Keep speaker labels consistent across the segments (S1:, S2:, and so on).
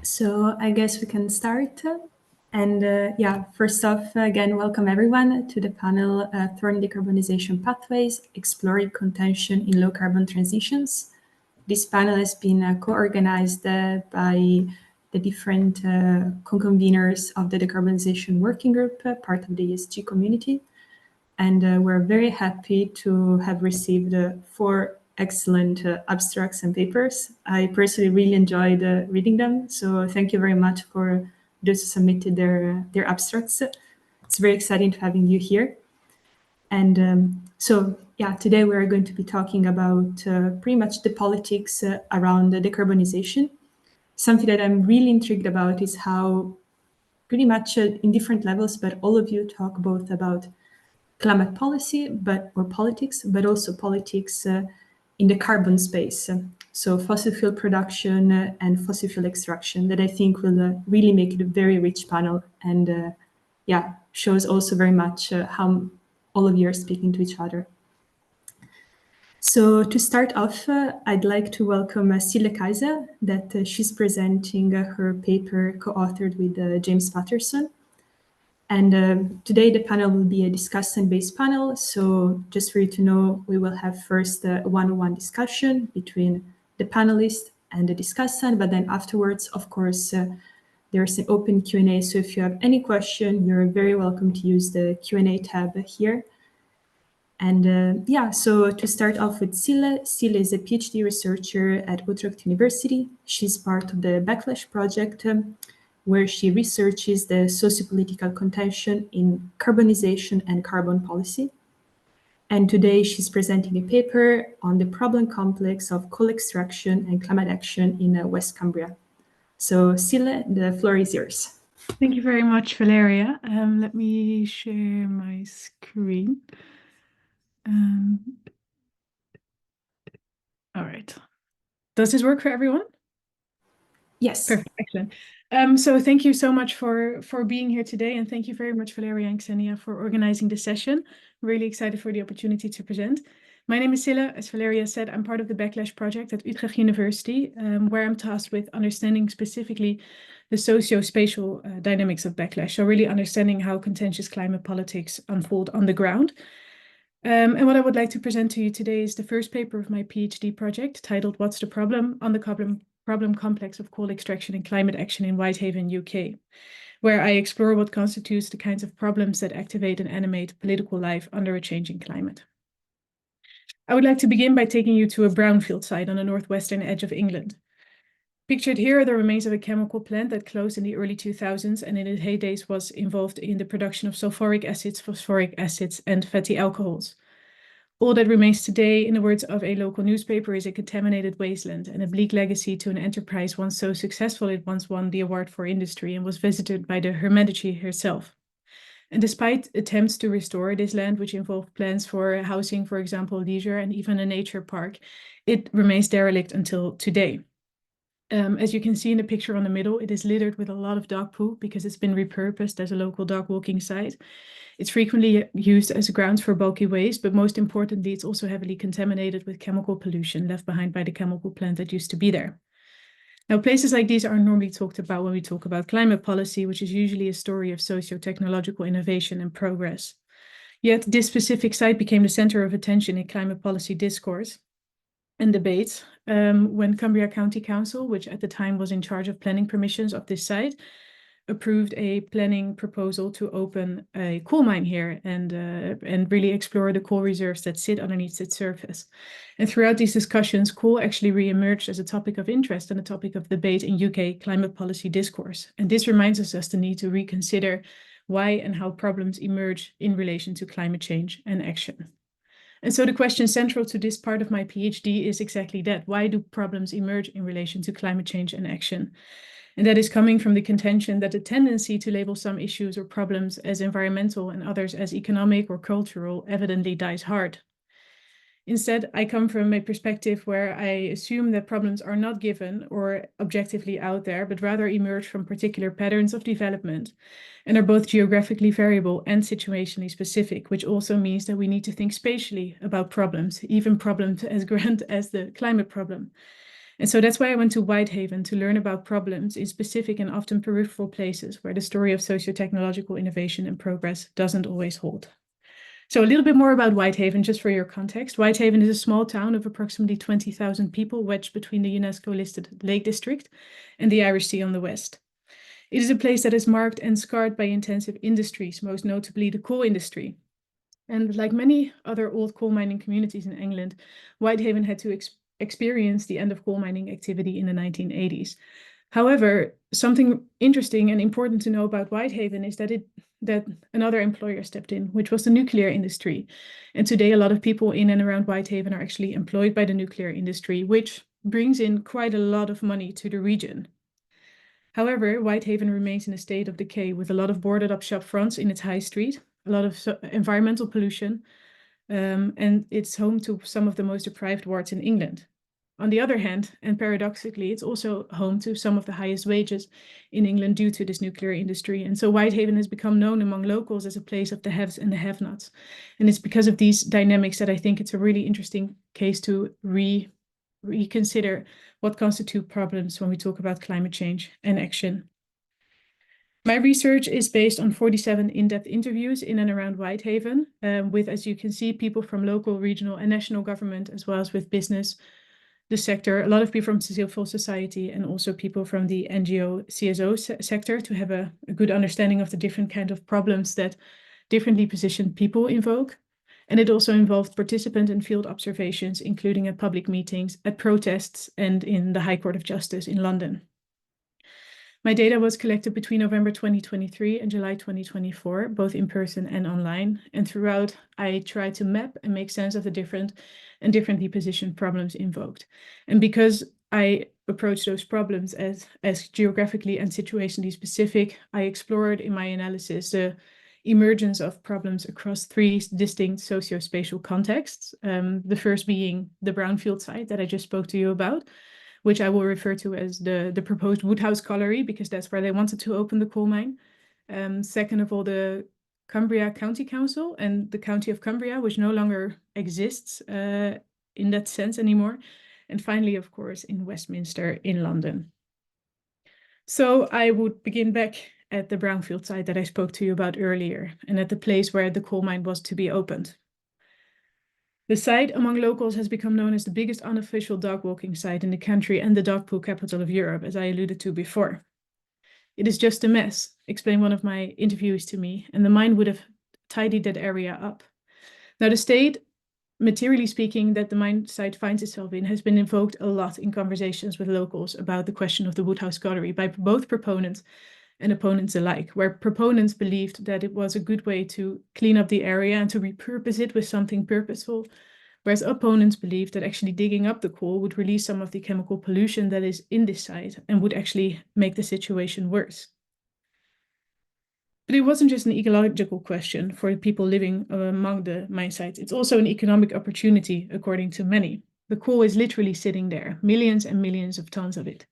S1: So I guess we can start. And first off, again, welcome everyone to the panel Thorny Decarbonization Pathways, Exploring Contention in Low Carbon Transitions. This panel has been co-organized by the different co-conveners of the Decarbonization Working Group, part of the ESG community. And we're very happy to have received 4 excellent abstracts and papers. I personally really enjoyed reading them, so thank you very much for those who submitted their abstracts. It's very exciting to having you here. And today we're going to be talking about pretty much the politics around the decarbonization. Something that I'm really intrigued about is how pretty much in different levels, but all of you talk both about climate policy, or politics, but also politics in the carbon space. So fossil fuel production and fossil fuel extraction that I think will really make it a very rich panel and shows also very much how all of you are speaking to each other. So to start off, I'd like to welcome Sille Kaiser, that she's presenting her paper co-authored with James Patterson. And today the panel will be a discussion-based panel. So just for you to know, we will have first a one-on-one discussion between the panelists and the discussant, but then afterwards, of course, there's an open Q&A. So if you have any question, you're very welcome to use the Q&A tab here. And so to start off with Sille is a PhD researcher at Utrecht University. She's part of the Backlash project, where she researches the sociopolitical contention in carbonization and carbon policy. And today she's presenting a paper on the problem complex of coal extraction and climate action in West Cumbria. So Sille, the floor is yours.
S2: Thank you very much, Valeria. Let me share my screen. All right. Does this work for everyone?
S1: Yes.
S2: Perfect. Excellent. So thank you so much for being here today. And thank you very much, Valeria and Xenia, for organizing this session. Really excited for the opportunity to present. My name is Sille. As Valeria said, I'm part of the Backlash project at Utrecht University, where I'm tasked with understanding specifically the socio-spatial dynamics of backlash. So really understanding how contentious climate politics unfold on the ground. And what I would like to present to you today is the first paper of my PhD project titled What's the Problem? On the problem complex of coal extraction and climate action in Whitehaven, UK, where I explore what constitutes the kinds of problems that activate and animate political life under a changing climate. I would like to begin by taking you to a brownfield site on the northwestern edge of England. Pictured here are the remains of a chemical plant that closed in the early 2000s and in its heydays was involved in the production of sulfuric acids, phosphoric acids, and fatty alcohols. All that remains today, in the words of a local newspaper, is a contaminated wasteland and a bleak legacy to an enterprise once so successful it once won the award for industry and was visited by the Her Majesty herself. And despite attempts to restore this land, which involved plans for housing, for example, leisure and even a nature park, it remains derelict until today. As you can see in the picture on the middle, it is littered with a lot of dog poo because it's been repurposed as a local dog walking site. It's frequently used as grounds for bulky waste, but most importantly, it's also heavily contaminated with chemical pollution left behind by the chemical plant that used to be there. Now, places like these are normally talked about when we talk about climate policy, which is usually a story of socio-technological innovation and progress. Yet this specific site became the center of attention in climate policy discourse and debates when Cumbria County Council, which at the time was in charge of planning permissions of this site, approved a planning proposal to open a coal mine here and really explore the coal reserves that sit underneath its surface. And throughout these discussions, coal actually re-emerged as a topic of interest and a topic of debate in UK climate policy discourse. And this reminds us the need to reconsider why and how problems emerge in relation to climate change and action. And so the question central to this part of my PhD is exactly that. Why do problems emerge in relation to climate change and action? And that is coming from the contention that the tendency to label some issues or problems as environmental and others as economic or cultural evidently dies hard. Instead, I come from a perspective where I assume that problems are not given or objectively out there, but rather emerge from particular patterns of development and are both geographically variable and situationally specific, which also means that we need to think spatially about problems, even problems as grand as the climate problem. And so that's why I went to Whitehaven to learn about problems in specific and often peripheral places where the story of socio-technological innovation and progress doesn't always hold. So a little bit more about Whitehaven, just for your context. Whitehaven is a small town of approximately 20,000 people wedged between the UNESCO-listed Lake District and the Irish Sea on the west. It is a place that is marked and scarred by intensive industries, most notably the coal industry. And like many other old coal mining communities in England, Whitehaven had to experience the end of coal mining activity in the 1980s. However, something interesting and important to know about Whitehaven is that another employer stepped in, which was the nuclear industry. And today, a lot of people in and around Whitehaven are actually employed by the nuclear industry, which brings in quite a lot of money to the region. However, Whitehaven remains in a state of decay with a lot of boarded up shop fronts in its high street, a lot of environmental pollution, and it's home to some of the most deprived wards in England. On the other hand, and paradoxically, it's also home to some of the highest wages in England due to this nuclear industry. And so Whitehaven has become known among locals as a place of the haves and the have-nots. And it's because of these dynamics that I think it's a really interesting case to reconsider what constitute problems when we talk about climate change and action. My research is based on 47 in-depth interviews in and around Whitehaven, with, as you can see, people from local, regional, and national government, as well as with business, the sector, a lot of people from civil society, and also people from the NGO CSO sector to have a good understanding of the different kind of problems that differently positioned people invoke. And it also involved participant and field observations, including at public meetings, at protests, and in the High Court of Justice in London. My data was collected between November 2023 and July 2024, both in person and online. And throughout, I tried to map and make sense of the different and differently positioned problems invoked. And because I approached those problems as geographically and situationally specific, I explored in my analysis the emergence of problems across three distinct socio-spatial contexts. The first being the brownfield site that I just spoke to you about, which I will refer to as the proposed Woodhouse Colliery, because that's where they wanted to open the coal mine. Second of all, the Cumbria County Council and the County of Cumbria, which no longer exists in that sense anymore. And finally, of course, in Westminster in London. So I would begin back at the brownfield site that I spoke to you about earlier, and at the place where the coal mine was to be opened. The site among locals has become known as the biggest unofficial dog walking site in the country and the dog poo capital of Europe, as I alluded to before. It is just a mess, explained one of my interviewees to me, and the mine would have tidied that area up. Now, the state, materially speaking, that the mine site finds itself in has been invoked a lot in conversations with locals about the question of the Woodhouse Colliery by both proponents and opponents alike, where proponents believed that it was a good way to clean up the area and to repurpose it with something purposeful, whereas opponents believed that actually digging up the coal would release some of the chemical pollution that is in this site and would actually make the situation worse. But it wasn't just an ecological question for the people living among the mine sites. It's also an economic opportunity, according to many. The coal is literally sitting there, millions and millions of tons of it.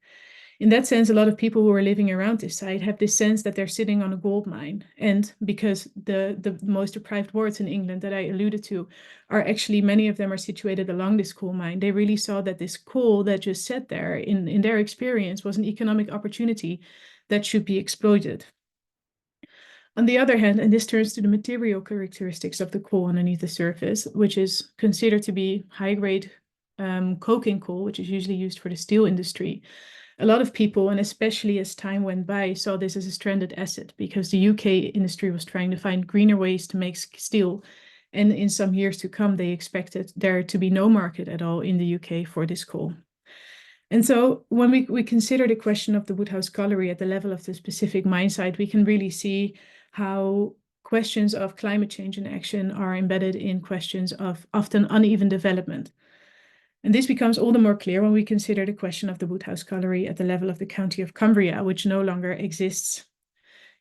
S2: In that sense, a lot of people who are living around this site have this sense that they're sitting on a gold mine. And because the most deprived wards in England that I alluded to are actually, many of them are situated along this coal mine, they really saw that this coal that just sat there, in their experience, was an economic opportunity that should be exploited. On the other hand, and this turns to the material characteristics of the coal underneath the surface, which is considered to be high-grade coking coal, which is usually used for the steel industry. A lot of people, and especially as time went by, saw this as a stranded asset because the UK industry was trying to find greener ways to make steel. And in some years to come, they expected there to be no market at all in the UK for this coal. And so when we consider the question of the Woodhouse Colliery at the level of the specific mine site, we can really see how questions of climate change and action are embedded in questions of often uneven development. And this becomes all the more clear when we consider the question of the Woodhouse Colliery at the level of the County of Cumbria, which no longer exists.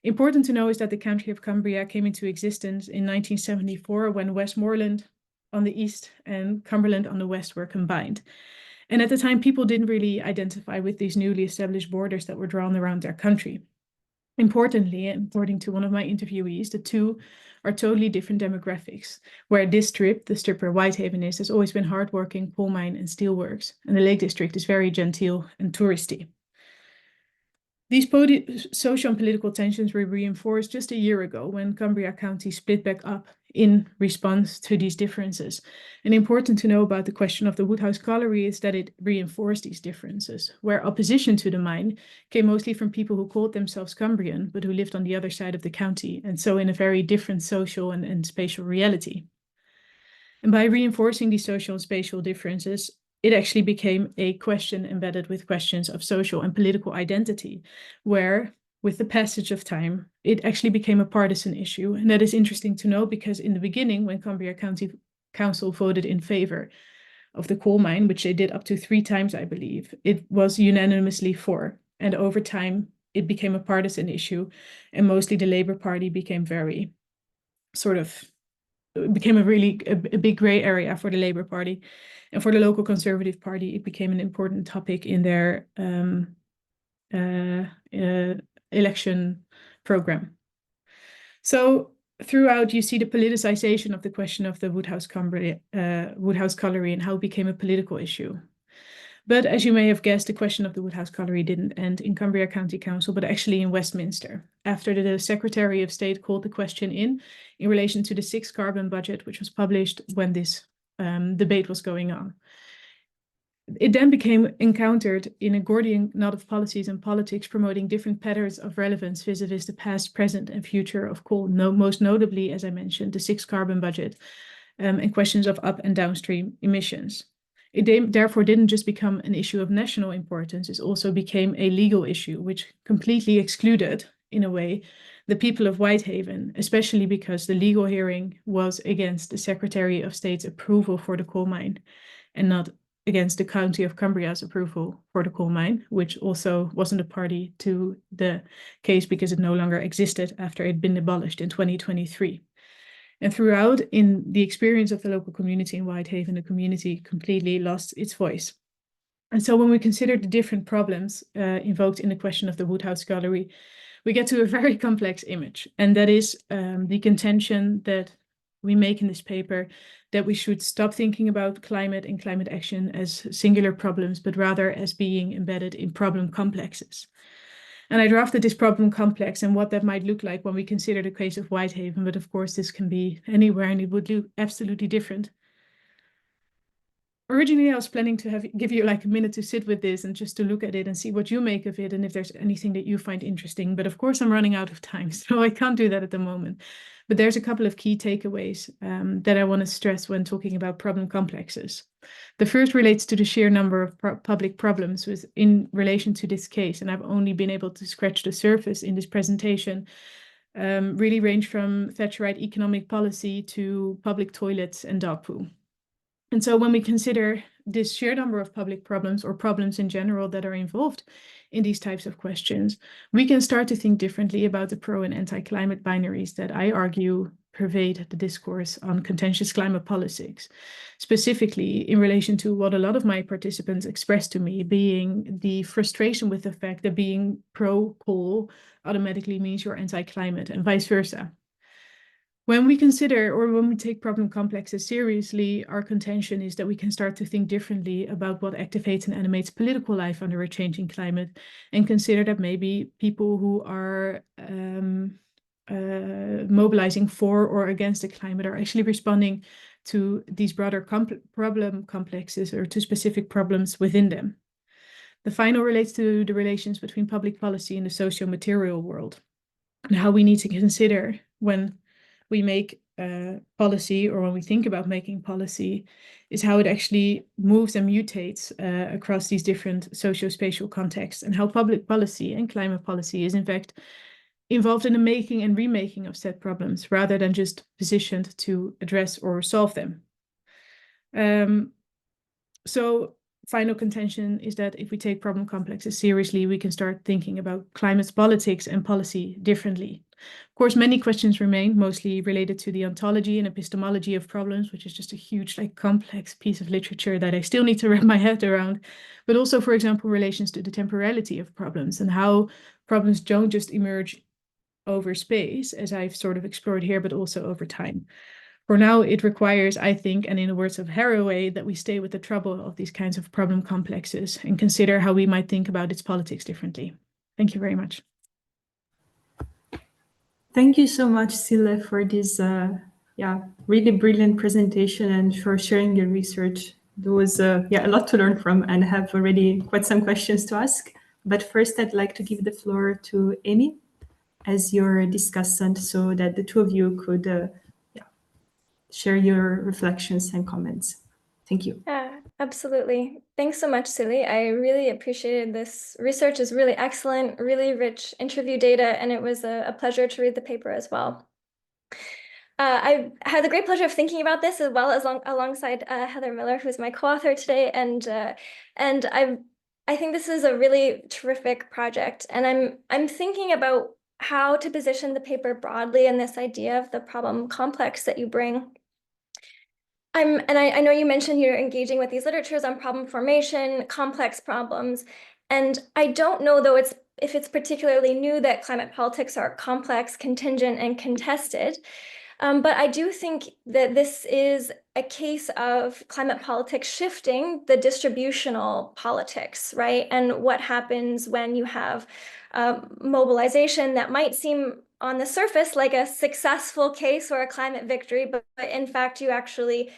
S2: Important to know is that the County of Cumbria came into existence in 1974 when Westmoreland on the east and Cumberland on the west were combined. And at the time, people didn't really identify with these newly established borders that were drawn around their country. Importantly, and according to one of my interviewees, the two are totally different demographics, where this strip, the strip where Whitehaven is, has always been hardworking coal mine and steelworks, and the Lake District is very genteel and touristy. These social and political tensions were reinforced just a year ago when Cumbria County split back up in response to these differences. And important to know about the question of the Woodhouse Colliery is that it reinforced these differences, where opposition to the mine came mostly from people who called themselves Cumbrian, but who lived on the other side of the county, and so in a very different social and spatial reality. And by reinforcing these social and spatial differences, it actually became a question embedded with questions of social and political identity, where, with the passage of time, it actually became a partisan issue. And that is interesting to know because in the beginning, when Cumbria County Council voted in favor of the coal mine, which they did up to 3 times, I believe, it was unanimously for. And over time, it became a partisan issue. And mostly the Labour Party became very became a big gray area for the Labour Party. And for the local Conservative Party, it became an important topic in their election program. So throughout, you see the politicization of the question of the Woodhouse Colliery and how it became a political issue. But as you may have guessed, the question of the Woodhouse Colliery didn't end in Cumbria County Council, but actually in Westminster, after the Secretary of State called the question in relation to the 6th carbon budget, which was published when this debate was going on. It then became encountered in a Gordian knot of policies and politics promoting different patterns of relevance vis-a-vis the past, present, and future of coal, most notably, as I mentioned, the 6th carbon budget and questions of up and downstream emissions. It therefore didn't just become an issue of national importance, it also became a legal issue, which completely excluded, in a way, the people of Whitehaven, especially because the legal hearing was against the Secretary of State's approval for the coal mine and not against the County of Cumbria's approval for the coal mine, which also wasn't a party to the case because it no longer existed after it had been abolished in 2023. And throughout, in the experience of the local community in Whitehaven, the community completely lost its voice. And so when we consider the different problems invoked in the question of the Woodhouse Colliery, we get to a very complex image. And that is the contention that we make in this paper that we should stop thinking about climate and climate action as singular problems, but rather as being embedded in problem complexes. And I drafted this problem complex and what that might look like when we consider the case of Whitehaven, but of course this can be anywhere and it would look absolutely different. Originally, I was planning to give you like a minute to sit with this and just to look at it and see what you make of it and if there's anything that you find interesting. But of course, I'm running out of time, so I can't do that at the moment. But there's a couple of key takeaways that I want to stress when talking about problem complexes. The first relates to the sheer number of public problems in relation to this case. And I've only been able to scratch the surface in this presentation, really range from Thatcherite economic policy to public toilets and dog poo. And so when we consider this sheer number of public problems or problems in general that are involved in these types of questions, we can start to think differently about the pro and anti-climate binaries that I argue pervade the discourse on contentious climate politics, specifically in relation to what a lot of my participants expressed to me, being the frustration with the fact that being pro-coal automatically means you're anti-climate and vice versa. When we consider or when we take problem complexes seriously, our contention is that we can start to think differently about what activates and animates political life under a changing climate and consider that maybe people who are mobilizing for or against the climate are actually responding to these broader problem complexes or to specific problems within them. The final relates to the relations between public policy and the socio-material world and how we need to consider when we make policy or when we think about making policy is how it actually moves and mutates across these different socio-spatial contexts and how public policy and climate policy is in fact involved in the making and remaking of said problems rather than just positioned to address or solve them. So final contention is that if we take problem complexes seriously, we can start thinking about climate politics and policy differently. Of course, many questions remain, mostly related to the ontology and epistemology of problems, which is just a huge, complex piece of literature that I still need to wrap my head around. But also, for example, relations to the temporality of problems and how problems don't just emerge over space, as I've sort of explored here, but also over time. For now, it requires, I think, and in the words of Haraway, that we stay with the trouble of these kinds of problem complexes and consider how we might think about its politics differently. Thank you very much.
S1: Thank you so much, Sile, for this really brilliant presentation and for sharing your research. There was a lot to learn from, and I have already quite some questions to ask. But first, I'd like to give the floor to Amy as your discussant so that the two of you could share your reflections and comments. Thank you.
S3: Yeah, absolutely. Thanks so much, Silly. I really appreciated this. Research is really excellent, really rich interview data, and it was a pleasure to read the paper as well. I had the great pleasure of thinking about this as well as alongside Heather Miller, who's my co-author today, and I think this is a really terrific project, and I'm thinking about how to position the paper broadly in this idea of the problem complex that you bring. I know you mentioned you're engaging with these literatures on problem formation, complex problems, and I don't know though if it's particularly new that climate politics are complex, contingent, and contested. But I do think that this is a case of climate politics shifting the distributional politics, right? And what happens when you have mobilization that might seem on the surface like a successful case or a climate victory, but in fact, you actually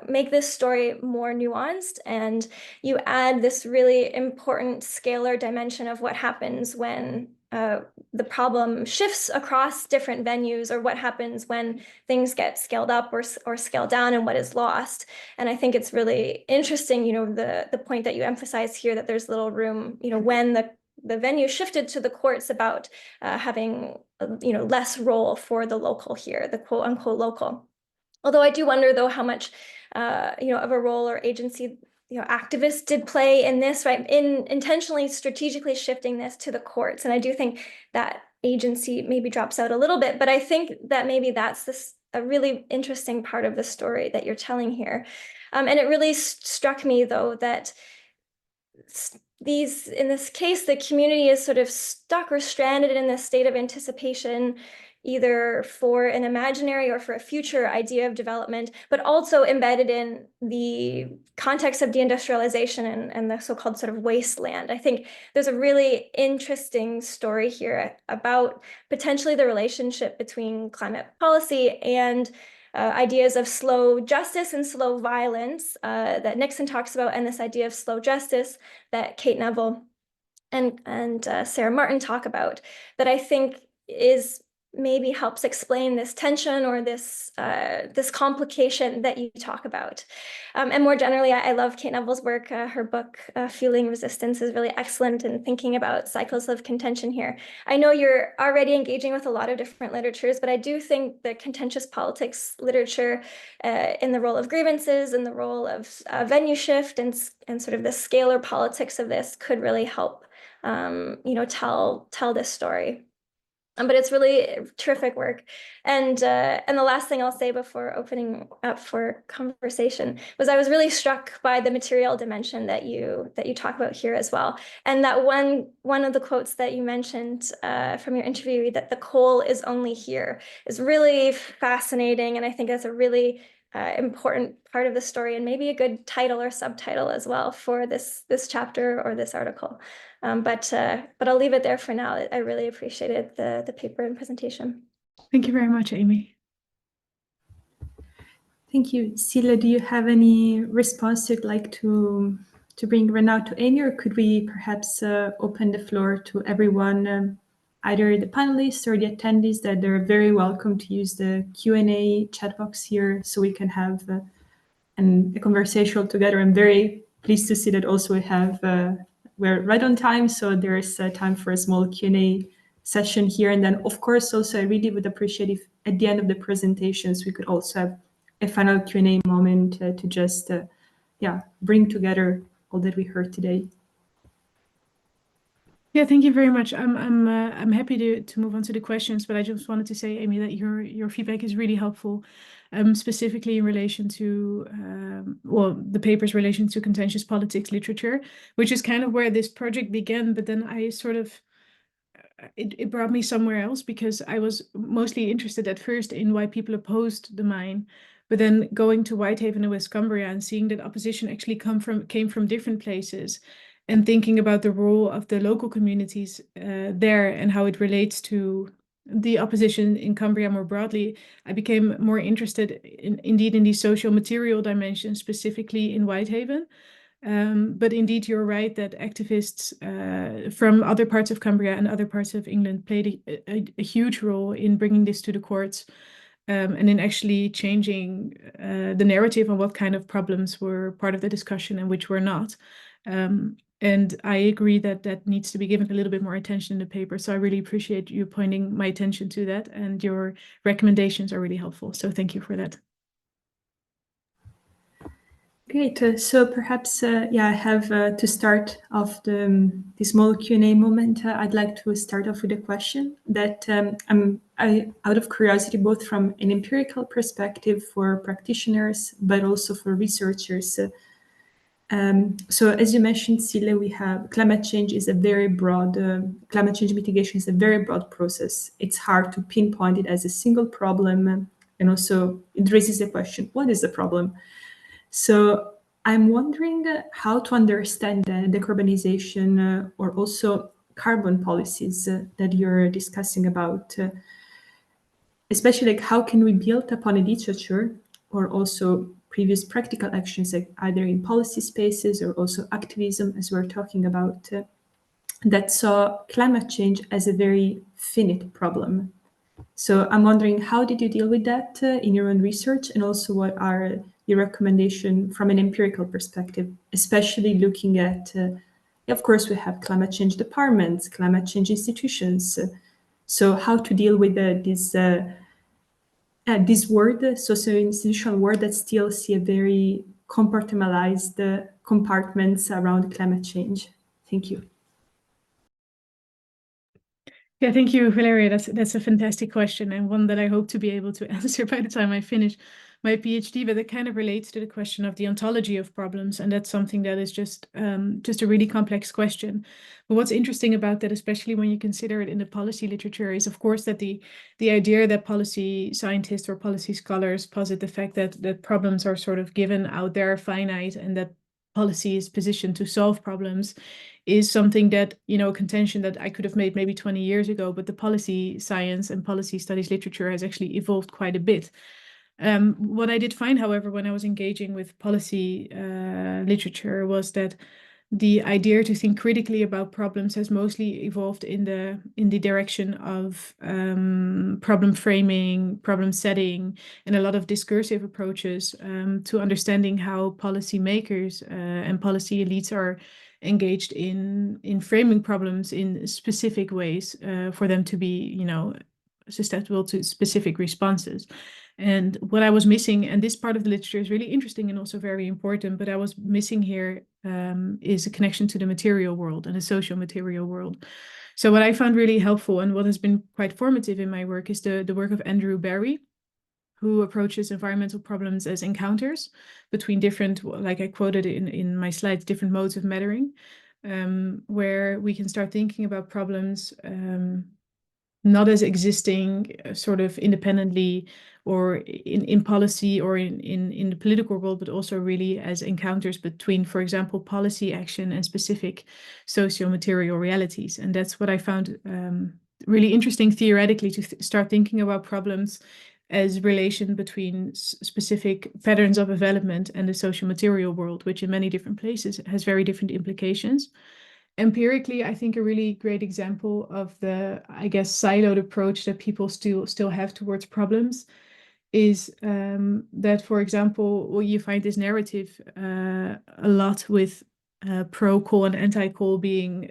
S3: make this story more nuanced, and you add this really important scalar dimension of what happens when the problem shifts across different venues, or what happens when things get scaled up or scaled down, and what is lost. And I think it's really interesting, the point that you emphasize here, that there's little room, when the venue shifted to the courts about having, less role for the local here, the quote unquote local. Although I do wonder, though, how much, of a role or agency, activists did play in this, right? In intentionally, strategically shifting this to the courts. And I do think that agency maybe drops out a little bit, but I think that maybe that's a really interesting part of the story that you're telling here. And it really struck me, though, that in this case, the community is sort of stuck or stranded in this state of anticipation, either for an imaginary or for a future idea of development, but also embedded in the context of deindustrialization and the so-called sort of wasteland. I think there's a really interesting story here about potentially the relationship between climate policy and ideas of slow justice and slow violence that Nixon talks about, and this idea of slow justice that Kate Neville and Sarah Martin talk about, that I think maybe helps explain this tension or this complication that you talk about. And more generally, I love Kate Neville's work. Her book, Fueling Resistance, is really excellent in thinking about cycles of contention here. I know you're already engaging with a lot of different literatures, but I do think the contentious politics literature in the role of grievances and the role of venue shift and sort of the scalar politics of this could really help tell this story. But it's really terrific work. And the last thing I'll say before opening up for conversation was I was really struck by the material dimension that you talk about here as well. And that one of the quotes that you mentioned from your interview, that the coal is only here, is really fascinating. And I think that's a really important part of the story, and maybe a good title or subtitle as well for this chapter or this article. But I'll leave it there for now. I really appreciated the paper and presentation.
S2: Thank you very much, Amy.
S1: Thank you. Sila, do you have any response you'd like to bring right now to Amy, or could we perhaps open the floor to everyone, either the panelists or the attendees, that they're very welcome to use the Q&A chat box here so we can have a conversation together. I'm very pleased to see that also we're right on time, so there is time for a small Q&A session here. And then, of course, also I really would appreciate if at the end of the presentations we could also have a final Q&A moment to just bring together all that we heard today.
S2: Yeah, thank you very much. I'm happy to move on to the questions, but I just wanted to say, Amy, that your feedback is really helpful, specifically in relation to the paper's relation to contentious politics literature, which is kind of where this project began. But then I it brought me somewhere else, because I was mostly interested at first in why people opposed the mine. But then going to Whitehaven and West Cumbria and seeing that opposition actually came from different places, and thinking about the role of the local communities there and how it relates to the opposition in Cumbria more broadly, I became more interested in these social material dimensions, specifically in Whitehaven. But indeed, you're right that activists from other parts of Cumbria and other parts of England played a huge role in bringing this to the courts, and in actually changing the narrative on what kind of problems were part of the discussion and which were not. And I agree that that needs to be given a little bit more attention in the paper. So I really appreciate you pointing my attention to that, and your recommendations are really helpful. So thank you for that.
S1: Great. So perhaps, I have to start off the small Q&A moment. I'd like to start off with a question that I, out of curiosity, both from an empirical perspective for practitioners, but also for researchers. So as you mentioned, Sile, we have climate change is a very broad, climate change mitigation is a very broad process. It's hard to pinpoint it as a single problem. And also it raises the question, what is the problem? So I'm wondering how to understand the decarbonization or also carbon policies that you're discussing about, especially like how can we build upon a literature or also previous practical actions, like either in policy spaces or also activism, as we're talking about, that saw climate change as a very finite problem. So I'm wondering, how did you deal with that in your own research, and also what are your recommendations from an empirical perspective, especially looking at, of course, we have climate change departments, climate change institutions. So how to deal with this word, socio-institutional word that still see a very compartmentalized compartments around climate change. Thank you.
S2: Yeah, thank you, Valeria. That's a fantastic question, and one that I hope to be able to answer by the time I finish my PhD. But it kind of relates to the question of the ontology of problems, and that's something that is just a really complex question. But what's interesting about that, especially when you consider it in the policy literature, is of course that the idea that policy scientists or policy scholars posit the fact that problems are sort of given out there, finite, and that policy is positioned to solve problems, is something that, a contention that I could have made maybe 20 years ago, but the policy science and policy studies literature has actually evolved quite a bit. What I did find, however, when I was engaging with policy literature, was that the idea to think critically about problems has mostly evolved in the direction of problem framing, problem setting, and a lot of discursive approaches to understanding how policymakers and policy elites are engaged in framing problems in specific ways for them to be, susceptible to specific responses. And what I was missing, and this part of the literature is really interesting and also very important, but I was missing here is a connection to the material world and the social material world. So what I found really helpful and what has been quite formative in my work is the work of Andrew Barry, who approaches environmental problems as encounters between different, like I quoted in my slides, different modes of mattering, where we can start thinking about problems not as existing sort of independently or in policy or in the political world, but also really as encounters between, for example, policy action and specific socio-material realities. And that's what I found really interesting theoretically, to start thinking about problems as relation between specific patterns of development and the social material world, which in many different places has very different implications. Empirically, I think a really great example of the, I guess, siloed approach that people still have towards problems is that, for example, well, you find this narrative a lot with pro-coal and anti-coal being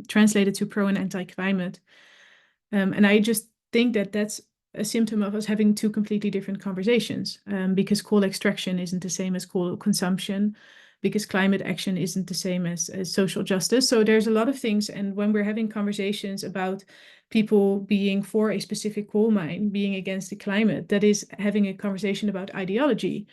S2: translated to pro and anti-climate. And I just think that that's a symptom of us having two completely different conversations, because coal extraction isn't the same as coal consumption, because climate action isn't the same as social justice. So there's a lot of things. And when we're having conversations about people being for a specific coal mine, being against the climate, that is having a conversation about ideology.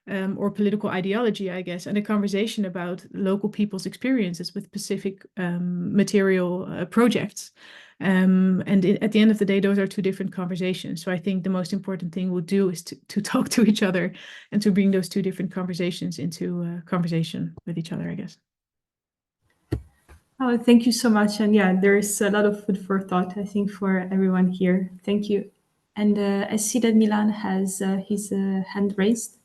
S2: or political ideology, I guess, and a conversation about local people's experiences with specific material projects. And at the end of the day, those are two different conversations. So I think the most important thing we'll do is to talk to each other and to bring those two different conversations into conversation with each other, I guess.
S1: Oh, thank you so much. And yeah, there is a lot of food for thought, I think, for everyone here. Thank you. And I see that Milan has his hand raised.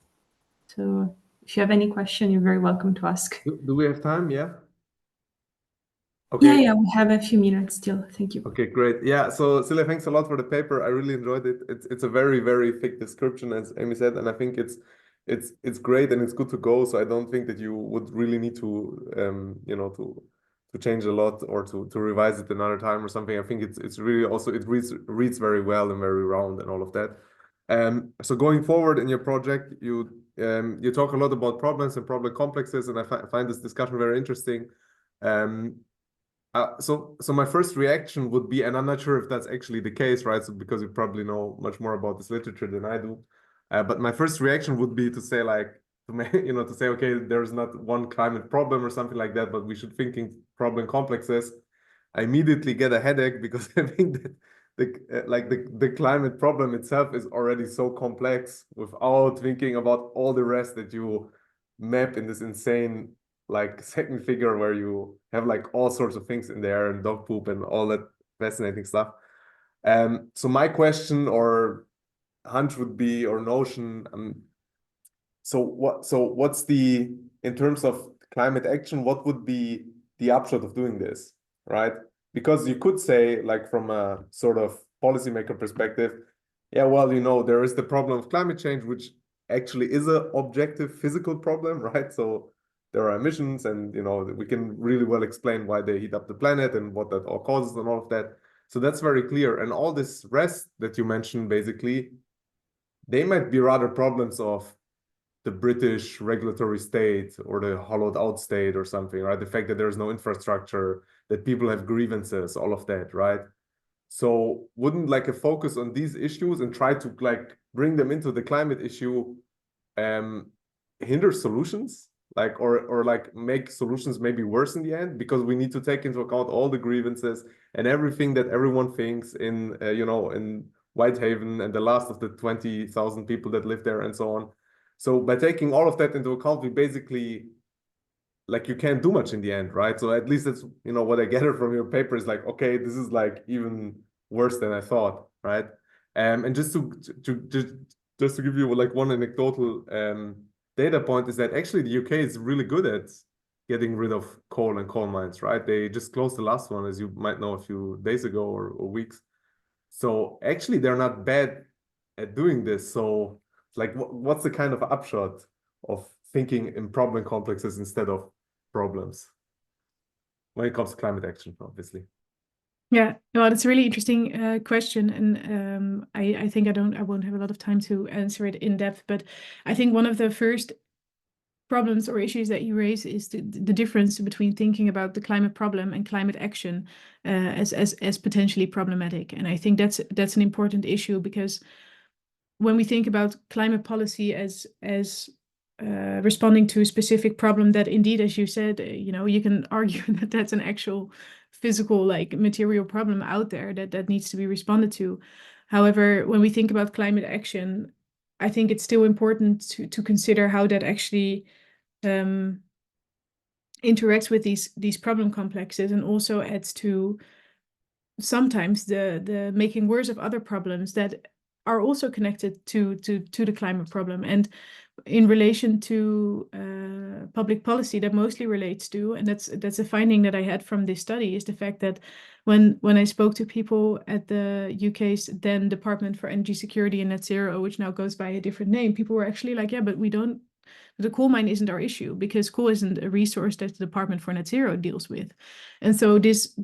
S1: So if you have any question, you're very welcome to ask.
S4: Do we have time? Yeah. Okay.
S1: Yeah, we have a few minutes still. Thank you.
S4: Okay, great. Yeah, so Celia, thanks a lot for the paper. I really enjoyed it. It's a very, very thick description, as Amy said, and I think it's great and it's good to go. So I don't think that you would really need to to change a lot or to revise it another time or something. I think it's really also it reads very well and very round and all of that. So going forward in your project, you talk a lot about problems and problem complexes, and I find this discussion very interesting. So my first reaction would be, and I'm not sure if that's actually the case, right? So because you probably know much more about this literature than I do, but my first reaction would be to say to say, okay, there's not one climate problem or something like that, but we should think in problem complexes. I immediately get a headache because I think that the climate problem itself is already so complex without thinking about all the rest that you map in this insane second figure where you have all sorts of things in there and dog poop and all that fascinating stuff. So my question or hunch would be, or notion, so what's in terms of climate action, what would be the upshot of doing this, right? Because you could say, from a sort of policymaker perspective, yeah, well, there is the problem of climate change, which actually is an objective physical problem, right? So there are emissions, and we can really well explain why they heat up the planet and what that all causes and all of that. So that's very clear. And all this rest that you mentioned, basically, they might be rather problems of the British regulatory state or the hollowed out state or something, right? The fact that there's no infrastructure, that people have grievances, all of that, right? So wouldn't a focus on these issues and try to bring them into the climate issue hinder solutions? Or make solutions maybe worse in the end, because we need to take into account all the grievances and everything that everyone thinks in in Whitehaven and the last of the 20,000 people that live there and so on. So by taking all of that into account, we basically you can't do much in the end, right? So at least that's what I gather from your paper is okay, this is even worse than I thought, right? And just to give you one anecdotal data point is that actually the UK is really good at getting rid of coal and coal mines, right? They just closed the last one, as you might know, a few days ago or weeks. So actually they're not bad at doing this. So what's the kind of upshot of thinking in problem complexes instead of problems when it comes to climate action, obviously?
S2: Yeah, well, that's a really interesting question, and I think I won't have a lot of time to answer it in depth, but I think one of the first problems or issues that you raise is the difference between thinking about the climate problem and climate action as potentially problematic, and I think that's an important issue, because when we think about climate policy as responding to a specific problem that indeed, as you said, you can argue that that's an actual physical material problem out there that needs to be responded to. However, when we think about climate action, I think it's still important to consider how that actually interacts with these problem complexes, and also adds to sometimes the making worse of other problems that are also connected to the climate problem. And in relation to public policy, that mostly relates to, and that's a finding that I had from this study, is the fact that when I spoke to people at the UK's then Department for Energy Security and Net Zero, which now goes by a different name, people were actually yeah, but the coal mine isn't our issue, because coal isn't a resource that the Department for Net Zero deals with. And so this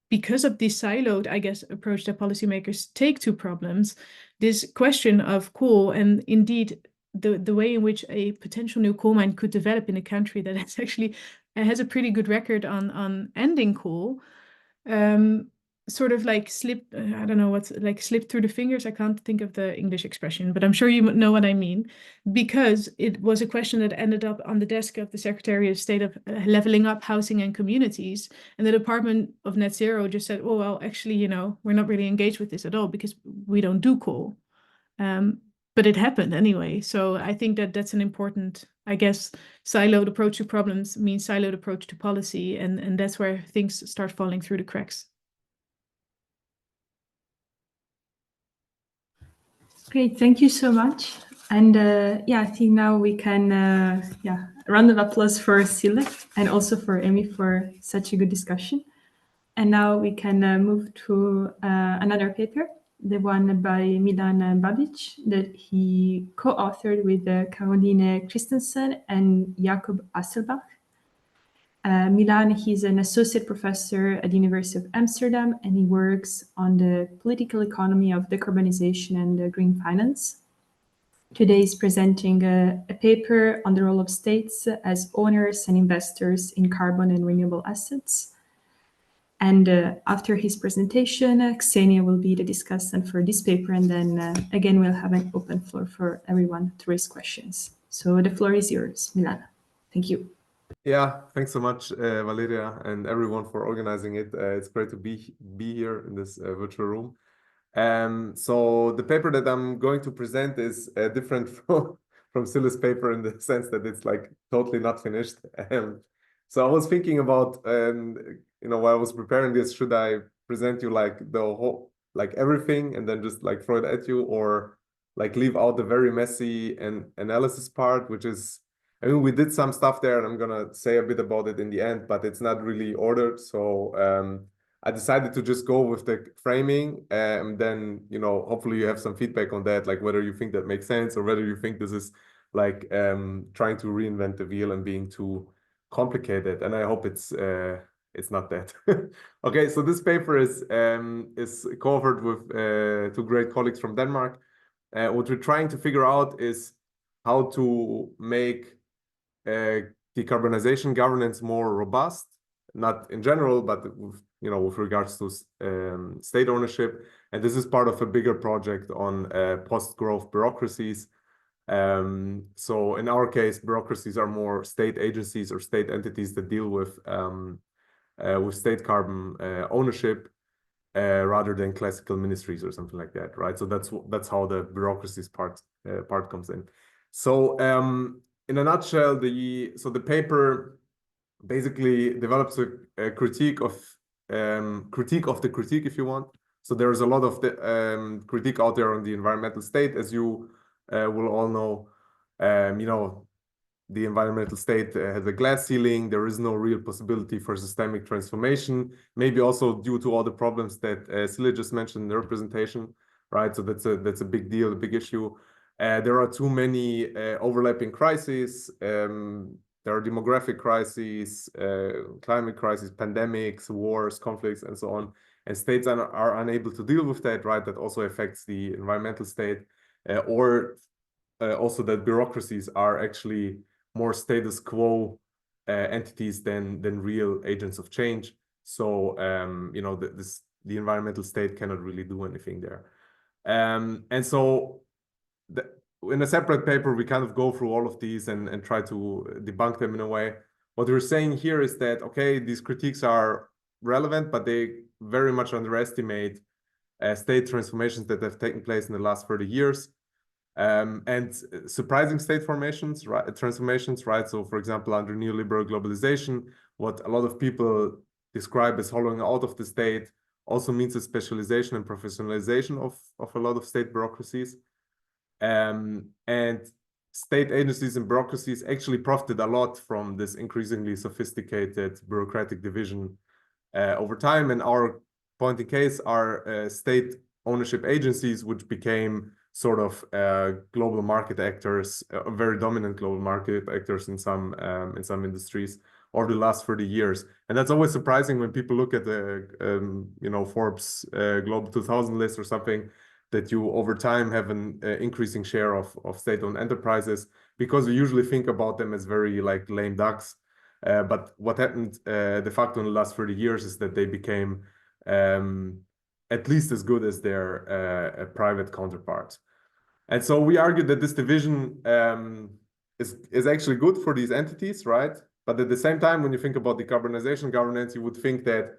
S2: because of this siloed, I guess, approach that policymakers take to problems, this question of coal, and indeed the way in which a potential new coal mine could develop in a country that has a pretty good record on ending coal, sort of like slipped, I don't know what's like slipped through the fingers. I can't think of the English expression, but I'm sure you know what I mean, because it was a question that ended up on the desk of the Secretary of State of leveling up housing and communities. And the Department of Net Zero just said, oh, well, actually, you know, we're not really engaged with this at all because we don't do coal. But it happened anyway. So I think that that's an important, I guess, siloed approach to problems means siloed approach to policy. And that's where things start falling through the cracks.
S1: Great, thank you so much. And yeah, I think now we can, yeah, a round of applause for Sile and also for Amy for such a good discussion. And now we can move to another paper, the one by Milan Babic that he co-authored with Caroline Christensen and Jakob Asselbach. Milan, he's an associate professor at the University of Amsterdam, and he works on the political economy of decarbonization and green finance. Today he's presenting a paper on the role of states as owners and investors in carbon and renewable assets. And after his presentation, Xenia will be the discussant for this paper, and then again we'll have an open floor for everyone to raise questions. So the floor is yours, Milan. Thank you.
S4: Yeah, thanks so much, Valeria, and everyone for organizing it. It's great to be here in this virtual room. So the paper that I'm going to present is different from Sile's paper in the sense that it's like totally not finished. So I was thinking about, you know, while I was preparing this, should I present you like the whole, like everything, and then just like throw it at you, or like leave out the very messy and analysis part, which is, I mean, we did some stuff there, and I'm gonna say a bit about it in the end, but it's not really ordered. So I decided to just go with the framing, and then, you know, hopefully you have some feedback on that, like whether you think that makes sense or whether you think this is like trying to reinvent the wheel and being too complicated. And I hope it's not that. Okay, so this paper is co-authored with two great colleagues from Denmark. What we're trying to figure out is how to make decarbonization governance more robust, not in general, but with, you know, with regards to state ownership. And this is part of a bigger project on post-growth bureaucracies. So in our case, bureaucracies are more state agencies or state entities that deal with state carbon ownership rather than classical ministries or something like that, right? So that's how the bureaucracies part comes in. So in a nutshell, the paper basically develops a critique of the critique, if you want. So there's a lot of the critique out there on the environmental state, as you will all know. You know, the environmental state has a glass ceiling. There is no real possibility for systemic transformation, maybe also due to all the problems that Sile just mentioned in their presentation, right? So that's a big deal, a big issue. There are too many overlapping crises. There are demographic crises, climate crises, pandemics, wars, conflicts, and so on. And states are unable to deal with that, right? That also affects the environmental state, or also that bureaucracies are actually more status quo entities than real agents of change. So you know, the environmental state cannot really do anything there. And so in a separate paper, we kind of go through all of these and try to debunk them in a way. What we're saying here is that, okay, these critiques are relevant, but they very much underestimate state transformations that have taken place in the last 30 years. And surprising state formations, right, transformations, right? So, for example, under neoliberal globalization, what a lot of people describe as hollowing out of the state also means a specialization and professionalization of a lot of state bureaucracies. And state agencies and bureaucracies actually profited a lot from this increasingly sophisticated bureaucratic division over time. And our point in case are state ownership agencies, which became sort of global market actors, very dominant global market actors in some industries over the last 30 years. And that's always surprising when people look at the you know, Forbes Global 2000 list or something, that you over time have an increasing share of state-owned enterprises, because we usually think about them as very like lame ducks. But what happened de facto in the last 30 years is that they became at least as good as their private counterparts. And so we argue that this division is actually good for these entities, right? But at the same time, when you think about decarbonization governance, you would think that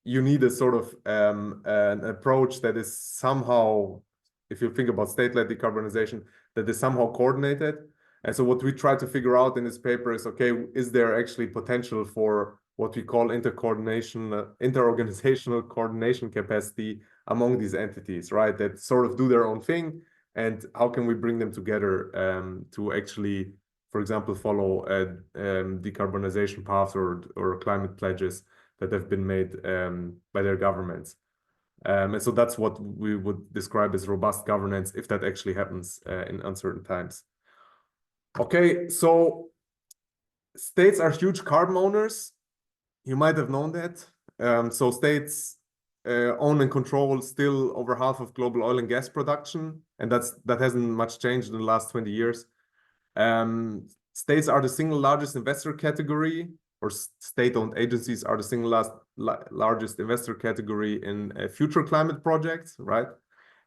S4: you need a sort of an approach that is somehow, if you think about state-led decarbonization, that is somehow coordinated. And so what we try to figure out in this paper is, okay, is there actually potential for what we call interorganizational coordination capacity among these entities, right? That sort of do their own thing, and how can we bring them together to actually, for example, follow decarbonization paths or climate pledges that have been made by their governments. And so that's what we would describe as robust governance, if that actually happens in uncertain times. Okay, so states are huge carbon owners. You might have known that. So states own and control still over half of global oil and gas production, and that hasn't much changed in the last 20 years. States are the single largest investor category, or state-owned agencies are the single largest investor category in future climate projects, right?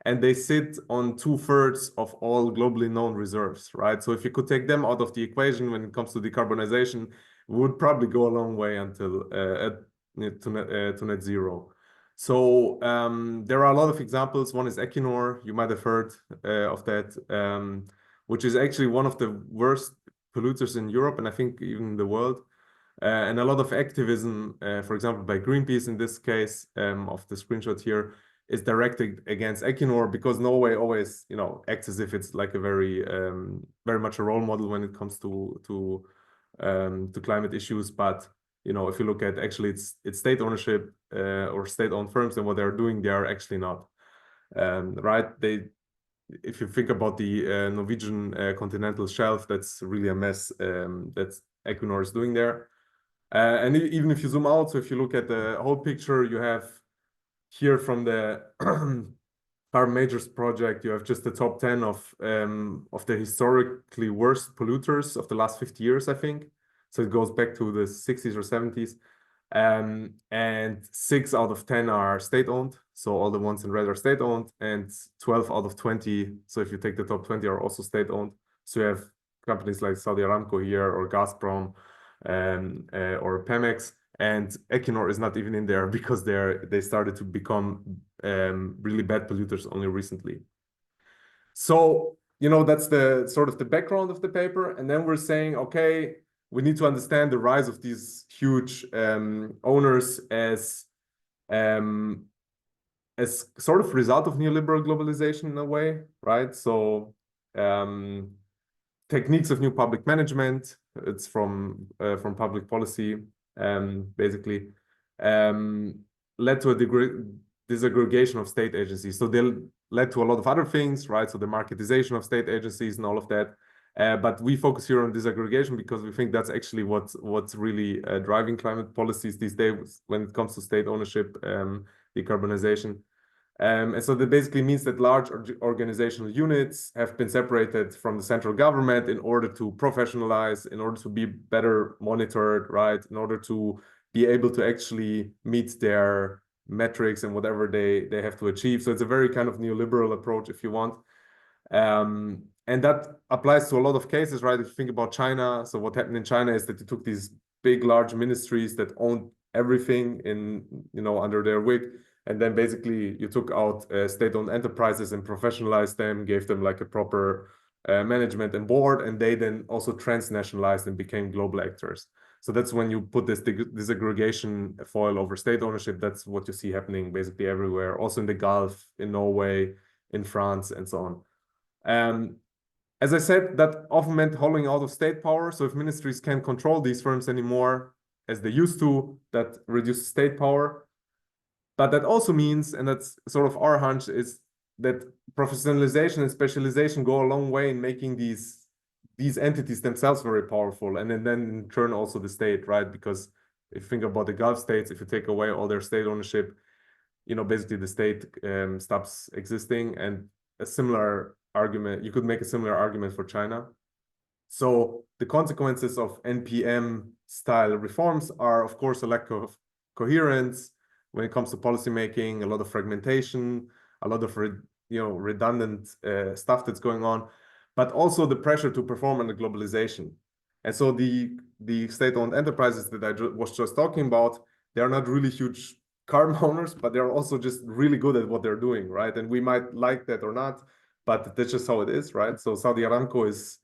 S4: And they sit on 2/3 of all globally known reserves, right? So if you could take them out of the equation when it comes to decarbonization, we would probably go a long way until to net zero. So there are a lot of examples. One is Equinor. You might have heard of that, which is actually one of the worst polluters in Europe, and I think even in the world. And a lot of activism, for example, by Greenpeace in this case, of the screenshot here, is directed against Equinor, because Norway always, acts as if it's like a very much a role model when it comes to climate issues. But if you look at actually its state ownership or state-owned firms and what they're doing, they are actually not right. If you think about the Norwegian continental shelf, that's really a mess that Equinor is doing there. And even if you zoom out, so if you look at the whole picture, you have here from the Carbon Majors project, you have just the top 10 of the historically worst polluters of the last 50 years, I think. So it goes back to the 60s or 70s. And 6 out of 10 are state-owned. So all the ones in red are state-owned, and 12 out of 20, so if you take the top 20, are also state-owned. So you have companies like Saudi Aramco here, or Gazprom, or Pemex, and Equinor is not even in there because they started to become really bad polluters only recently. So that's the sort of the background of the paper, and then we're saying, okay, we need to understand the rise of these huge owners as sort of result of neoliberal globalization in a way, right? So techniques of new public management, it's from public policy, basically, led to a disaggregation of state agencies. So they led to a lot of other things, right? So the marketization of state agencies and all of that. But we focus here on disaggregation because we think that's actually what's really driving climate policies these days when it comes to state ownership, decarbonization. And so that basically means that large organizational units have been separated from the central government in order to professionalize, in order to be better monitored, right? In order to be able to actually meet their metrics and whatever they have to achieve. So it's a very kind of neoliberal approach, if you want. And that applies to a lot of cases, right? If you think about China, so what happened in China is that they took these big, large ministries that owned everything under their wing. And then basically you took out state-owned enterprises and professionalized them, gave them like a proper management and board, and they then also transnationalized and became global actors. So that's when you put this disaggregation foil over state ownership. That's what you see happening basically everywhere, also in the Gulf, in Norway, in France, and so on. As I said, that often meant hollowing out of state power. So if ministries can't control these firms anymore as they used to, that reduces state power. But that also means, and that's sort of our hunch, is that professionalization and specialization go a long way in making these entities themselves very powerful, and then in turn also the state, right? Because if you think about the Gulf states, if you take away all their state ownership, basically the state stops existing. And a similar argument, you could make a similar argument for China. So the consequences of NPM style reforms are, of course, a lack of coherence, when it comes to policy making, a lot of fragmentation, a lot of redundant stuff that's going on, but also the pressure to perform under globalization. And so the state-owned enterprises that I was just talking about, they are not really huge carbon owners, but they're also just really good at what they're doing, right? And we might like that or not, but that's just how it is, right? So Saudi Aramco is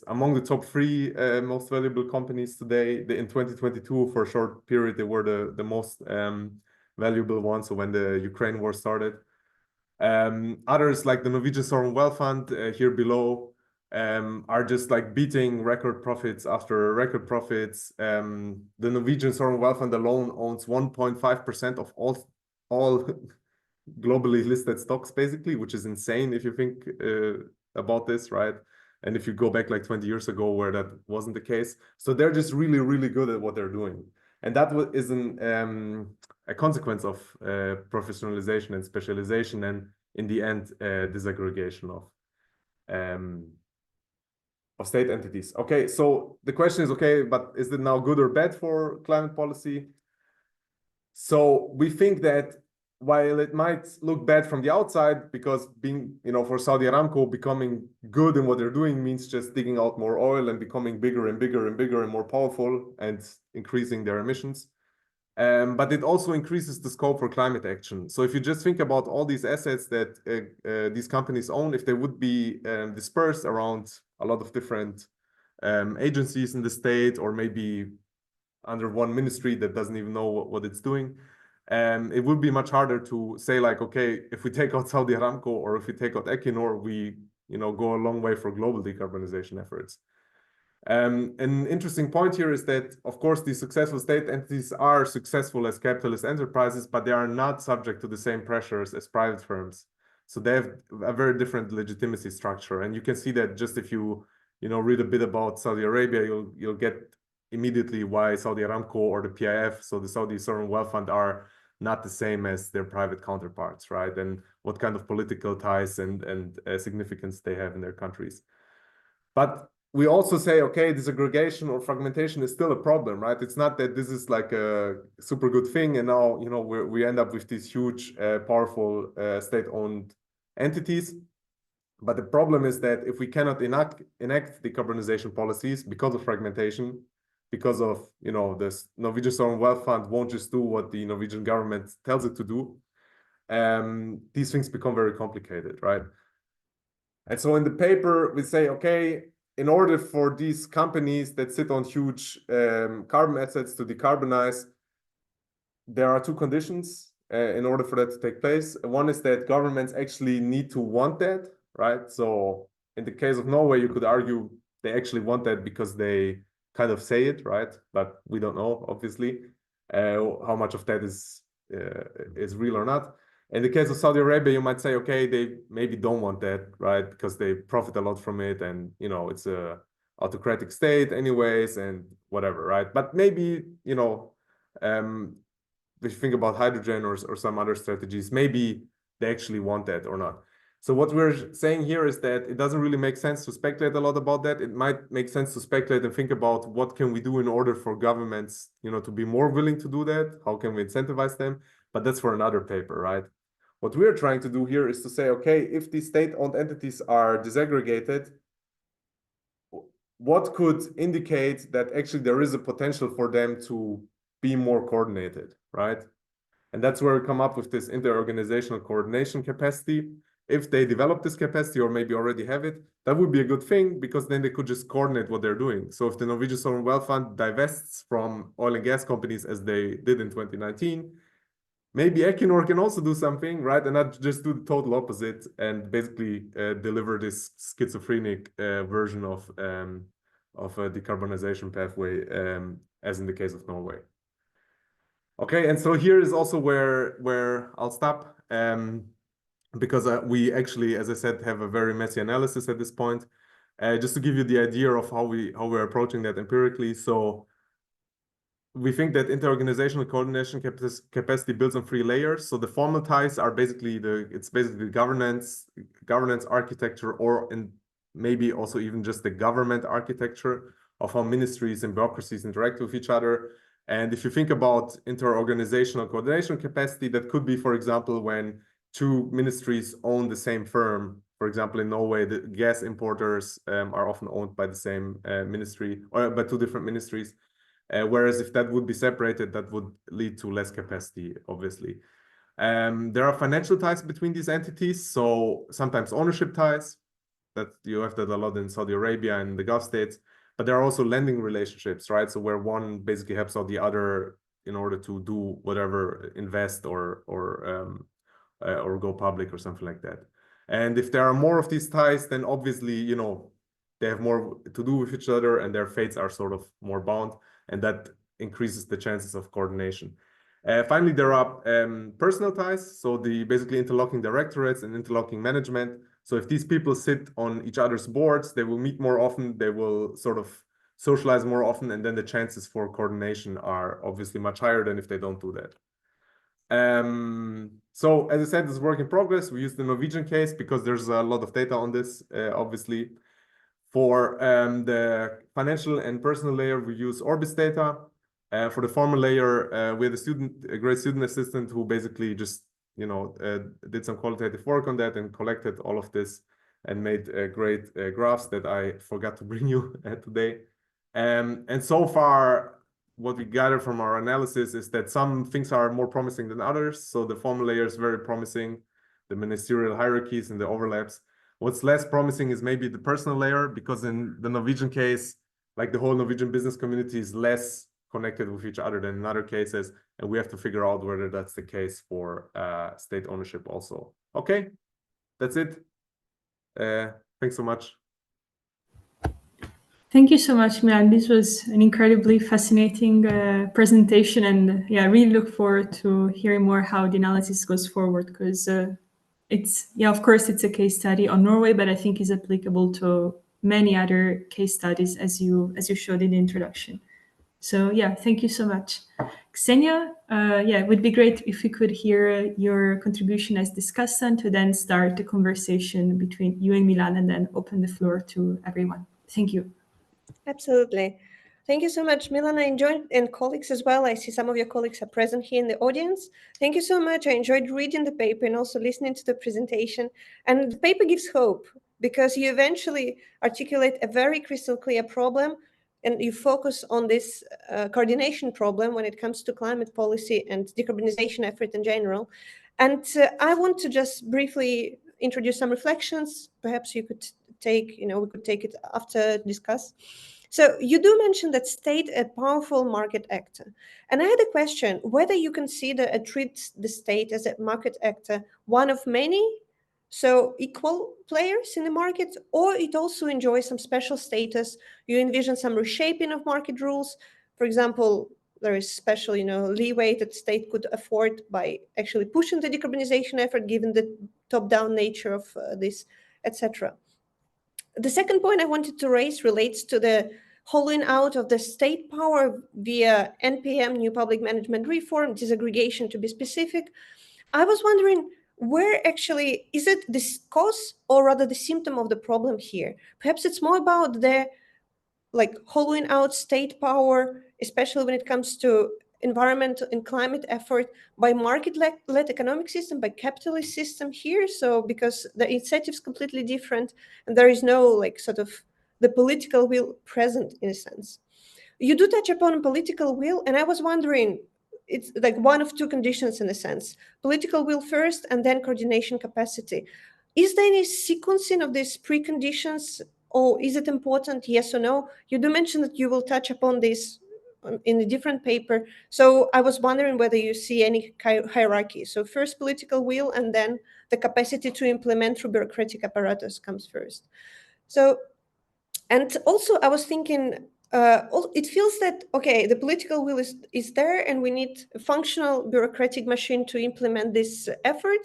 S4: among the top 3 most valuable companies today. In 2022, for a short period, they were the most valuable ones. So when the Ukraine war started, others like the Norwegian Sovereign Wealth Fund here below are just like beating record profits after record profits. The Norwegian Sovereign Wealth Fund alone owns 1.5% of all globally listed stocks, basically, which is insane if you think about this, right? And if you go back like 20 years ago where that wasn't the case. So they're just really, really good at what they're doing. And that is a consequence of professionalization and specialization, and in the end, disaggregation of state entities. Okay, so the question is, okay, but is it now good or bad for climate policy? So we think that while it might look bad from the outside, because being, for Saudi Aramco, becoming good in what they're doing means just digging out more oil and becoming bigger and bigger and bigger and more powerful and increasing their emissions. But it also increases the scope for climate action. So if you just think about all these assets that these companies own, if they would be dispersed around a lot of different agencies in the state, or maybe under one ministry that doesn't even know what it's doing, it would be much harder to say like, okay, if we take out Saudi Aramco or if we take out Equinor, we go a long way for global decarbonization efforts. An interesting point here is that, of course, these successful state entities are successful as capitalist enterprises, but they are not subject to the same pressures as private firms. So they have a very different legitimacy structure. And you can see that just if you read a bit about Saudi Arabia, you'll get immediately why Saudi Aramco or the PIF, so the Saudi Sovereign Wealth Fund, are not the same as their private counterparts, right? And what kind of political ties and significance they have in their countries. But we also say, okay, disaggregation or fragmentation is still a problem, right? It's not that this is like a super good thing, and now we end up with these huge, powerful state-owned entities. But the problem is that if we cannot enact decarbonization policies because of fragmentation, because of the Norwegian Sovereign Wealth Fund won't just do what the Norwegian government tells it to do, these things become very complicated, right? And so in the paper, we say, okay, in order for these companies that sit on huge carbon assets to decarbonize, there are 2 conditions in order for that to take place. One is that governments actually need to want that, right? So in the case of Norway, you could argue they actually want that because they kind of say it, right? But we don't know, obviously, how much of that is real or not. In the case of Saudi Arabia, you might say, okay, they maybe don't want that, right? Because they profit a lot from it, and it's a autocratic state anyways, and whatever, right? But maybe if you think about hydrogen or some other strategies, maybe they actually want that or not. So what we're saying here is that it doesn't really make sense to speculate a lot about that. It might make sense to speculate and think about what can we do in order for governments, to be more willing to do that? How can we incentivize them? But that's for another paper, right? What we're trying to do here is to say, okay, if these state-owned entities are disaggregated, what could indicate that actually there is a potential for them to be more coordinated, right? And that's where we come up with this inter-organizational coordination capacity. If they develop this capacity or maybe already have it, that would be a good thing, because then they could just coordinate what they're doing. So if the Norwegian Sovereign Wealth Fund divests from oil and gas companies as they did in 2019, maybe Equinor can also do something, right? And not just do the total opposite and basically deliver this schizophrenic version of a decarbonization pathway, as in the case of Norway. Okay, and so here is also where I'll stop, because we actually, as I said, have a very messy analysis at this point. Just to give you the idea of how we're approaching that empirically. So we think that interorganizational coordination capacity builds on 3 layers. So the formal ties are basically the governance architecture, and maybe also even just the government architecture of how ministries and bureaucracies interact with each other. And if you think about inter-organizational coordination capacity, that could be, for example, when two ministries own the same firm. For example, in Norway, the gas importers are often owned by the same ministry or by two different ministries. Whereas if that would be separated, that would lead to less capacity, obviously. There are financial ties between these entities, so sometimes ownership ties, that you have that a lot in Saudi Arabia and the Gulf states, but there are also lending relationships, right? So where one basically helps out the other in order to do whatever, invest or go public or something like that. And if there are more of these ties, then obviously, you know, they have more to do with each other and their fates are sort of more bound, and that increases the chances of coordination. Finally, there are personal ties, so the basically interlocking directorates and interlocking management. So if these people sit on each other's boards, they will meet more often, they will sort of socialize more often, and then the chances for coordination are obviously much higher than if they don't do that. So as I said, this is work in progress. We use the Norwegian case because there's a lot of data on this, obviously. For the financial and personal layer, we use Orbis data. For the former layer, we had a great student assistant who basically just, you know, did some qualitative work on that and collected all of this and made great graphs that I forgot to bring you today. And so far, what we gather from our analysis is that some things are more promising than others. So the former layer is very promising, the ministerial hierarchies and the overlaps. What's less promising is maybe the personal layer, because in the Norwegian case, like the whole Norwegian business community is less connected with each other than in other cases, and we have to figure out whether that's the case for state ownership also. Okay, that's it. Thanks so much.
S1: Thank you so much, Milan. This was an incredibly fascinating presentation, and yeah, I really look forward to hearing more how the analysis goes forward, because it's, yeah, of course, it's a case study on Norway, but I think is applicable to many other case studies, as you showed in the introduction. So yeah, thank you so much. Ksenia, yeah, it would be great if we could hear your contribution as discussant to then start the conversation between you and Milan and then open the floor to everyone. Thank you.
S5: Absolutely. Thank you so much, Milan. I enjoyed, and colleagues as well. I see some of your colleagues are present here in the audience. Thank you so much. I enjoyed reading the paper and also listening to the presentation. And the paper gives hope because you eventually articulate a very crystal clear problem and you focus on this coordination problem when it comes to climate policy and decarbonization effort in general. And I want to just briefly introduce some reflections. Perhaps you could take, we could take it after discuss. So you do mention that state a powerful market actor. And I had a question, whether you consider or treat the state as a market actor, one of many, so equal players in the market, or it also enjoys some special status. You envision some reshaping of market rules. For example, there is special, leeway that state could afford by actually pushing the decarbonization effort, given the top-down nature of this, etc. The second point I wanted to raise relates to the hollowing out of the state power via NPM, New Public Management Reform, disaggregation to be specific. I was wondering, where actually, is it this cause or rather the symptom of the problem here? Perhaps it's more about the hollowing out state power, especially when it comes to environmental and climate effort by market-led economic system, by capitalist system here. So because the incentive is completely different and there is no sort of the political will present in a sense. You do touch upon political will, and I was wondering, it's like one of two conditions in a sense, political will first and then coordination capacity. Is there any sequencing of these preconditions, or is it important, yes or no? You do mention that you will touch upon this in a different paper. So I was wondering whether you see any hierarchy. So first political will, and then the capacity to implement through bureaucratic apparatus comes first. So, and also I was thinking, it feels that, okay, the political will is there and we need a functional bureaucratic machine to implement this effort.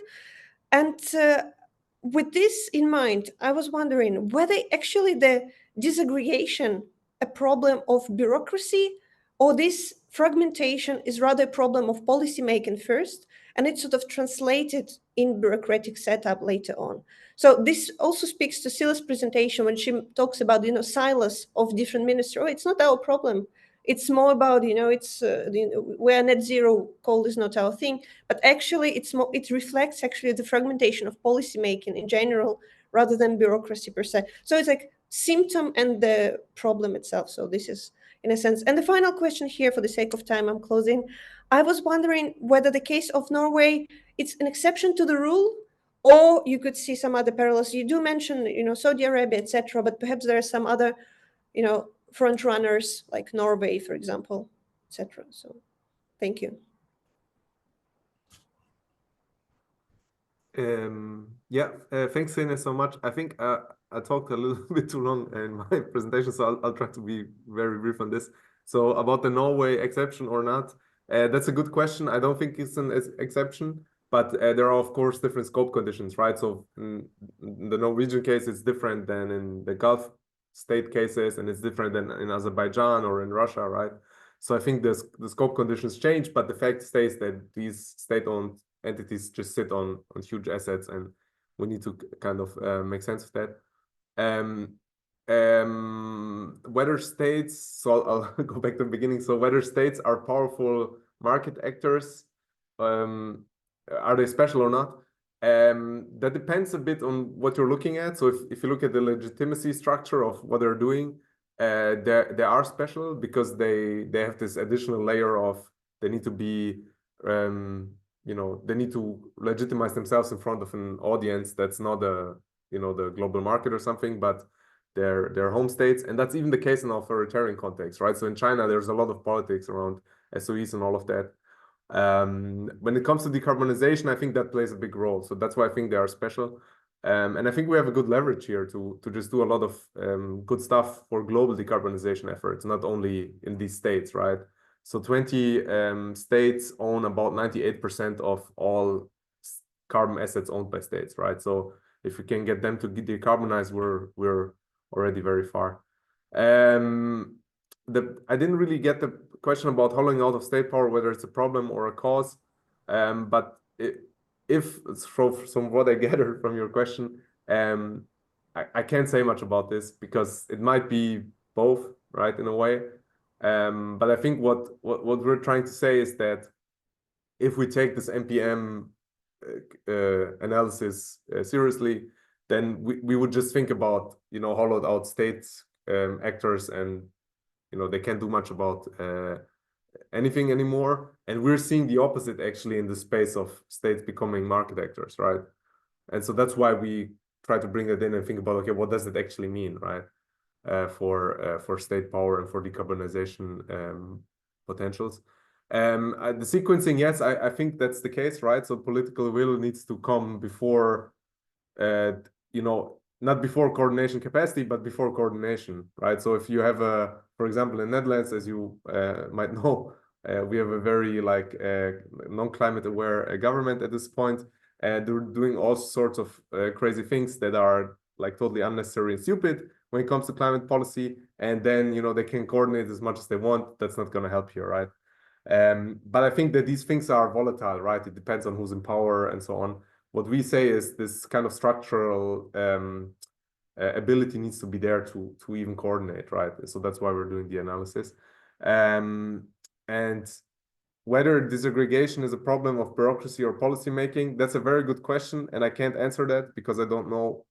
S5: And with this in mind, I was wondering whether actually the disaggregation a problem of bureaucracy, or this fragmentation is rather a problem of policy making first, and it's sort of translated in bureaucratic setup later on. So this also speaks to Scylla's presentation when she talks about, silos of different ministries. Oh, it's not our problem. it's more about, it's where net zero coal is not our thing, but actually it reflects actually the fragmentation of policymaking in general rather than bureaucracy per se. So it's like symptom and the problem itself. So this is in a sense. And the final question here, for the sake of time, I'm closing. I was wondering whether the case of Norway, it's an exception to the rule, or you could see some other parallels. You do mention, Saudi Arabia, etc., but perhaps there are some other, front runners like Norway, for example, etc. So, thank you.
S4: Thanks, Sene, so much. I think I talked a little bit too long in my presentation, so I'll try to be very brief on this. So about the Norway exception or not, that's a good question. I don't think it's an exception, but there are, of course, different scope conditions, right? So in the Norwegian case, it's different than in the Gulf state cases, and it's different than in Azerbaijan or in Russia, right? So I think the scope conditions change, but the fact stays that these state-owned entities just sit on huge assets, and we need to kind of make sense of that. Whether states, so I'll go back to the beginning. So whether states are powerful market actors, are they special or not? That depends a bit on what you're looking at. So if you look at the legitimacy structure of what they're doing, they are special because they have this additional layer of they need to be they need to legitimize themselves in front of an audience that's not the global market or something, but their home states. And that's even the case in authoritarian context, right? So in China, there's a lot of politics around SOEs and all of that. When it comes to decarbonization, I think that plays a big role. So that's why I think they are special. And I think we have a good leverage here to just do a lot of good stuff for global decarbonization efforts, not only in these states, right? So 20 states own about 98% of all carbon assets owned by states, right? So if we can get them to decarbonize, we're already very far. I didn't really get the question about hollowing out of state power, whether it's a problem or a cause. But if from what I gathered from your question, I can't say much about this because it might be both, right, in a way. But I think what we're trying to say is that if we take this NPM analysis seriously, then we would just think about hollowed out state actors, and they can't do much about anything anymore. And we're seeing the opposite actually in the space of states becoming market actors, right? And so that's why we try to bring it in and think about, okay, what does it actually mean, right? For state power and for decarbonization potentials. The sequencing, yes, I think that's the case, right? So political will needs to come before, not before coordination capacity, but before coordination, right? So if you have for example, in Netherlands, as you might know, we have a very non-climate aware government at this point, and they're doing all sorts of crazy things that are totally unnecessary and stupid when it comes to climate policy. And then they can coordinate as much as they want. That's not going to help here, right? But I think that these things are volatile, right? It depends on who's in power and so on. What we say is this kind of structural ability needs to be there to even coordinate, right? So that's why we're doing the analysis. And whether disaggregation is a problem of bureaucracy or policy making, that's a very good question, and I can't answer that because I don't know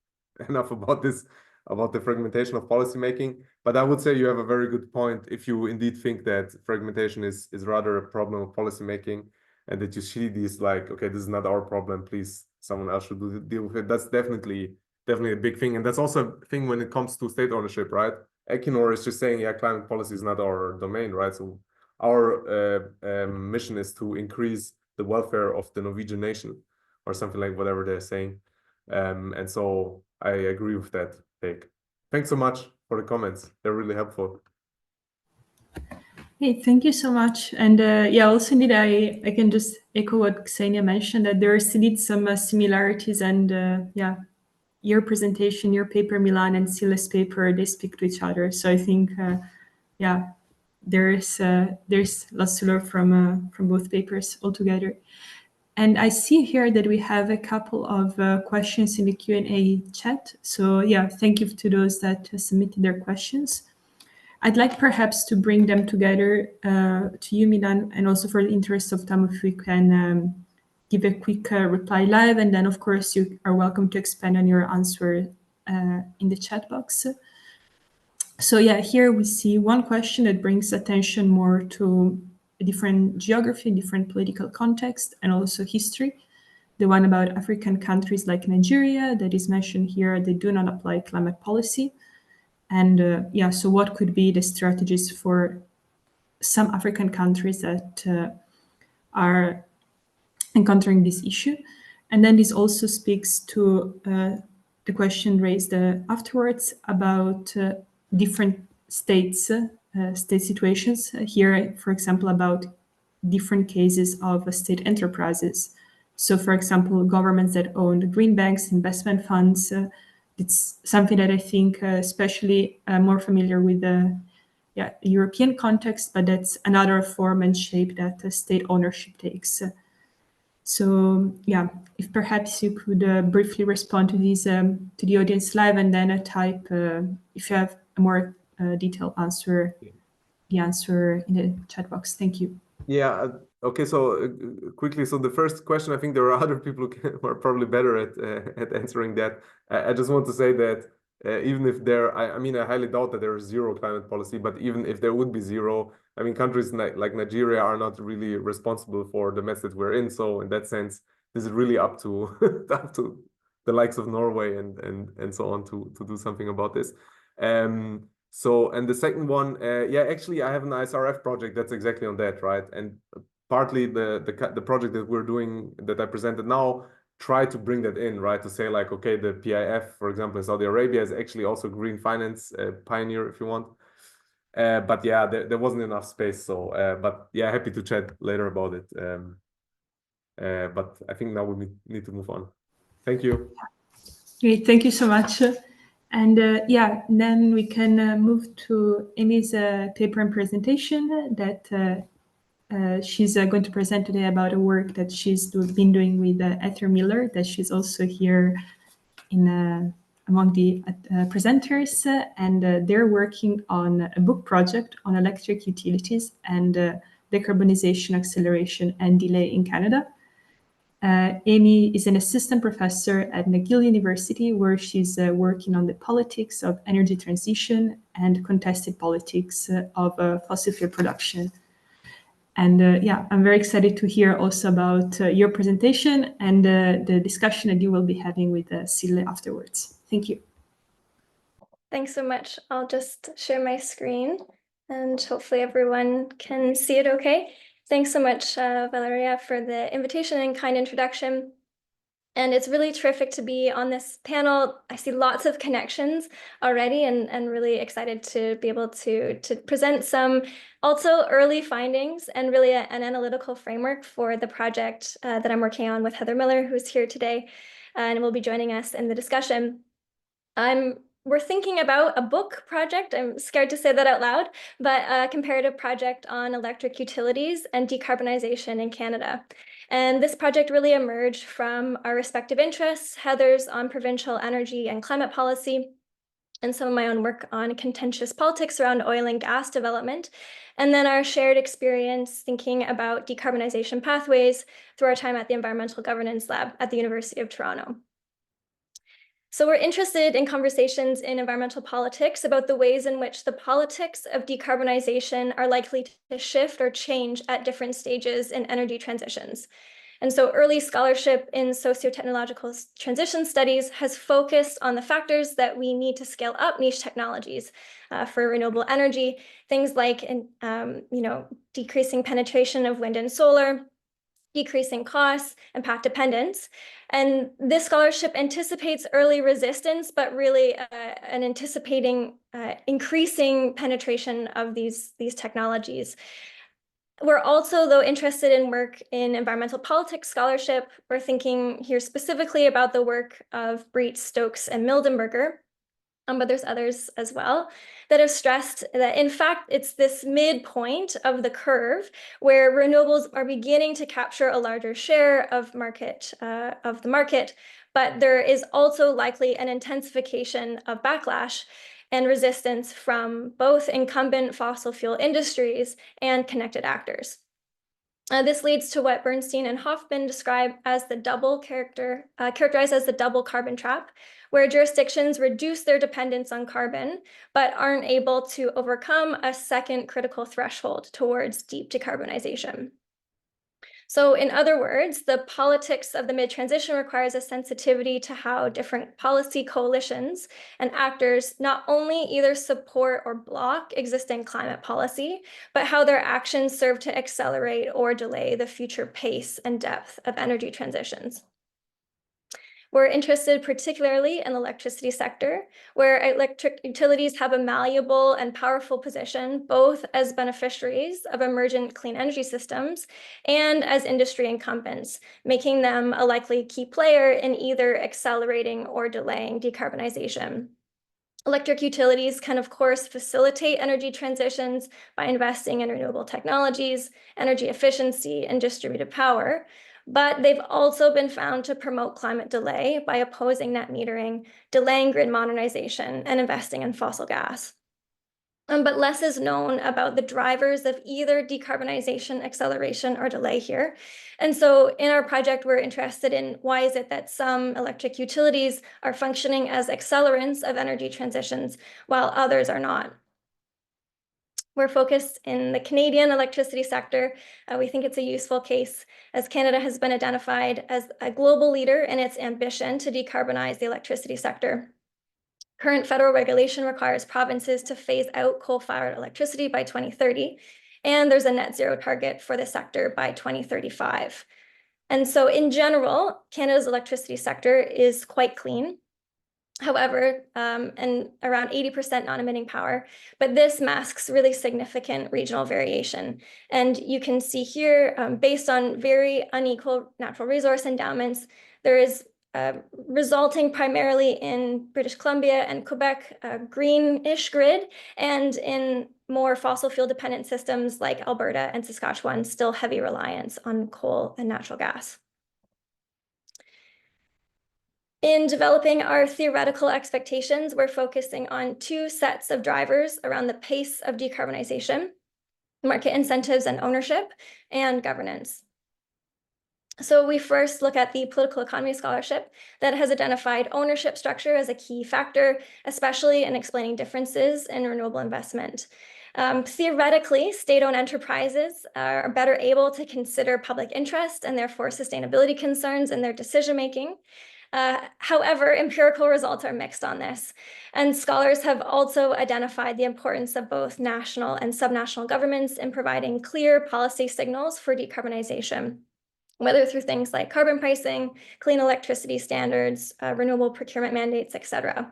S4: enough about this, about the fragmentation of policy making. But I would say you have a very good point if you indeed think that fragmentation is rather a problem of policy making, and that you see these okay, this is not our problem, please, someone else should deal with it. That's definitely a big thing. And that's also a thing when it comes to state ownership, right? Equinor is just saying, yeah, climate policy is not our domain, right? So our mission is to increase the welfare of the Norwegian nation, or something like whatever they're saying. And so I agree with that take. Thanks so much for the comments. They're really helpful.
S1: Hey, thank you so much. And yeah, also indeed, I can just echo what Xenia mentioned, that there is indeed some similarities, and yeah, your presentation, your paper, Milan, and Sila's paper, they speak to each other. So I think, yeah, there's lots to learn from both papers altogether. And I see here that we have a couple of questions in the Q&A chat. So yeah, thank you to those that submitted their questions. I'd like perhaps to bring them together to you, Milan, and also for the interest of time, if we can give a quick reply live, and then of course you are welcome to expand on your answer in the chat box. So yeah, here we see one question that brings attention more to a different geography, different political context, and also history. The one about African countries like Nigeria that is mentioned here, they do not apply climate policy. And yeah, so what could be the strategies for some African countries that are encountering this issue? And then this also speaks to the question raised afterwards about different states, state situations. Here, for example, about different cases of state enterprises. So, for example, governments that own green banks, investment funds. It's something that I think especially more familiar with the European context, but that's another form and shape that state ownership takes. So yeah, if perhaps you could briefly respond to these to the audience live, and then type if you have a more detailed answer, the answer in the chat box. Thank you.
S4: Yeah. Okay. So quickly, so the first question, I think there are other people who are probably better at answering that. I just want to say that even if there, I mean, I highly doubt that there is zero climate policy, but even if there would be zero, I mean, countries like Nigeria are not really responsible for the mess that we're in. So in that sense, this is really up to up to the likes of Norway and so on to do something about this. So, and the second one, yeah, actually, I have an ISRF project that's exactly on that, right? And partly the project that we're doing that I presented now try to bring that in, right? To say like, okay, the PIF, for example, in Saudi Arabia is actually also green finance pioneer, if you want. But yeah, there wasn't enough space. So, but yeah, happy to chat later about it. But I think now we need to move on. Thank you.
S1: Great, thank you so much. And yeah, then we can move to Amy's paper and presentation that she's going to present today about a work that she's been doing with Ether Miller, that she's also here in among the presenters, and they're working on a book project on electric utilities and decarbonization, acceleration and delay in Canada. Amy is an assistant professor at McGill University, where she's working on the politics of energy transition and contested politics of fossil fuel production. And yeah, I'm very excited to hear also about your presentation and the discussion that you will be having with Sille afterwards. Thank you.
S3: Thanks so much. I'll just share my screen and hopefully everyone can see it okay. Thanks so much, Valeria, for the invitation and kind introduction. And it's really terrific to be on this panel. I see lots of connections already and really excited to be able to present some also early findings and really an analytical framework for the project that I'm working on with Heather Miller, who's here today and will be joining us in the discussion. We're thinking about a book project. I'm scared to say that out loud, but a comparative project on electric utilities and decarbonization in Canada. And this project really emerged from our respective interests, Heather's on provincial energy and climate policy, and some of my own work on contentious politics around oil and gas development, and then our shared experience thinking about decarbonization pathways through our time at the Environmental Governance Lab at the University of Toronto. So we're interested in conversations in environmental politics about the ways in which the politics of decarbonization are likely to shift or change at different stages in energy transitions. And so early scholarship in socio-technological transition studies has focused on the factors that we need to scale up niche technologies for renewable energy, things like decreasing penetration of wind and solar, decreasing costs, and path dependence. And this scholarship anticipates early resistance, but really anticipating increasing penetration of these technologies. We're also, though, interested in work in environmental politics scholarship. We're thinking here specifically about the work of Breet, Stokes, and Mildenberger, but there's others as well that have stressed that, in fact, it's this midpoint of the curve where renewables are beginning to capture a larger share of the market, but there is also likely an intensification of backlash and resistance from both incumbent fossil fuel industries and connected actors. This leads to what Bernstein and Hoffman describe as the characterized as the double carbon trap, where jurisdictions reduce their dependence on carbon, but aren't able to overcome a second critical threshold towards deep decarbonization. So in other words, the politics of the mid-transition requires a sensitivity to how different policy coalitions and actors not only either support or block existing climate policy, but how their actions serve to accelerate or delay the future pace and depth of energy transitions. We're interested particularly in the electricity sector, where electric utilities have a malleable and powerful position, both as beneficiaries of emergent clean energy systems and as industry incumbents, making them a likely key player in either accelerating or delaying decarbonization. Electric utilities can, of course, facilitate energy transitions by investing in renewable technologies, energy efficiency, and distributed power. But they've also been found to promote climate delay by opposing net metering, delaying grid modernization, and investing in fossil gas. But less is known about the drivers of either decarbonization, acceleration, or delay here. And so in our project, we're interested in why is it that some electric utilities are functioning as accelerants of energy transitions while others are not. We're focused in the Canadian electricity sector. We think it's a useful case as Canada has been identified as a global leader in its ambition to decarbonize the electricity sector. Current federal regulation requires provinces to phase out coal-fired electricity by 2030, and there's a net zero target for the sector by 2035. And so in general, Canada's electricity sector is quite clean. However, and around 80% non-emitting power, but this masks really significant regional variation. And you can see here, based on very unequal natural resource endowments, there is resulting primarily in British Columbia and Quebec, greenish grid, and in more fossil fuel dependent systems like Alberta and Saskatchewan, still heavy reliance on coal and natural gas. In developing our theoretical expectations, we're focusing on two sets of drivers around the pace of decarbonization: market incentives and ownership, and governance. So we first look at the political economy scholarship that has identified ownership structure as a key factor, especially in explaining differences in renewable investment. Theoretically, state-owned enterprises are better able to consider public interest and therefore sustainability concerns in their decision-making. However, empirical results are mixed on this, and scholars have also identified the importance of both national and subnational governments in providing clear policy signals for decarbonization, whether through things like carbon pricing, clean electricity standards, renewable procurement mandates, etc.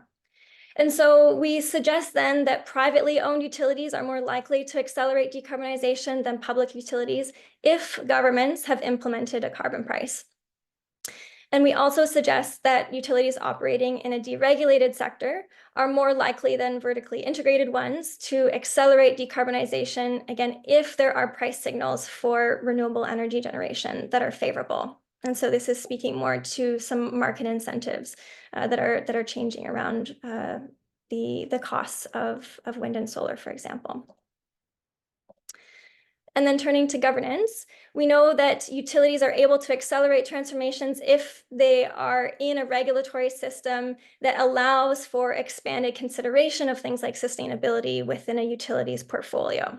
S3: And so we suggest then that privately owned utilities are more likely to accelerate decarbonization than public utilities if governments have implemented a carbon price. And we also suggest that utilities operating in a deregulated sector are more likely than vertically integrated ones to accelerate decarbonization, again, if there are price signals for renewable energy generation that are favorable. And so this is speaking more to some market incentives that are changing around the costs of wind and solar, for example. And then turning to governance, we know that utilities are able to accelerate transformations if they are in a regulatory system that allows for expanded consideration of things like sustainability within a utility's portfolio.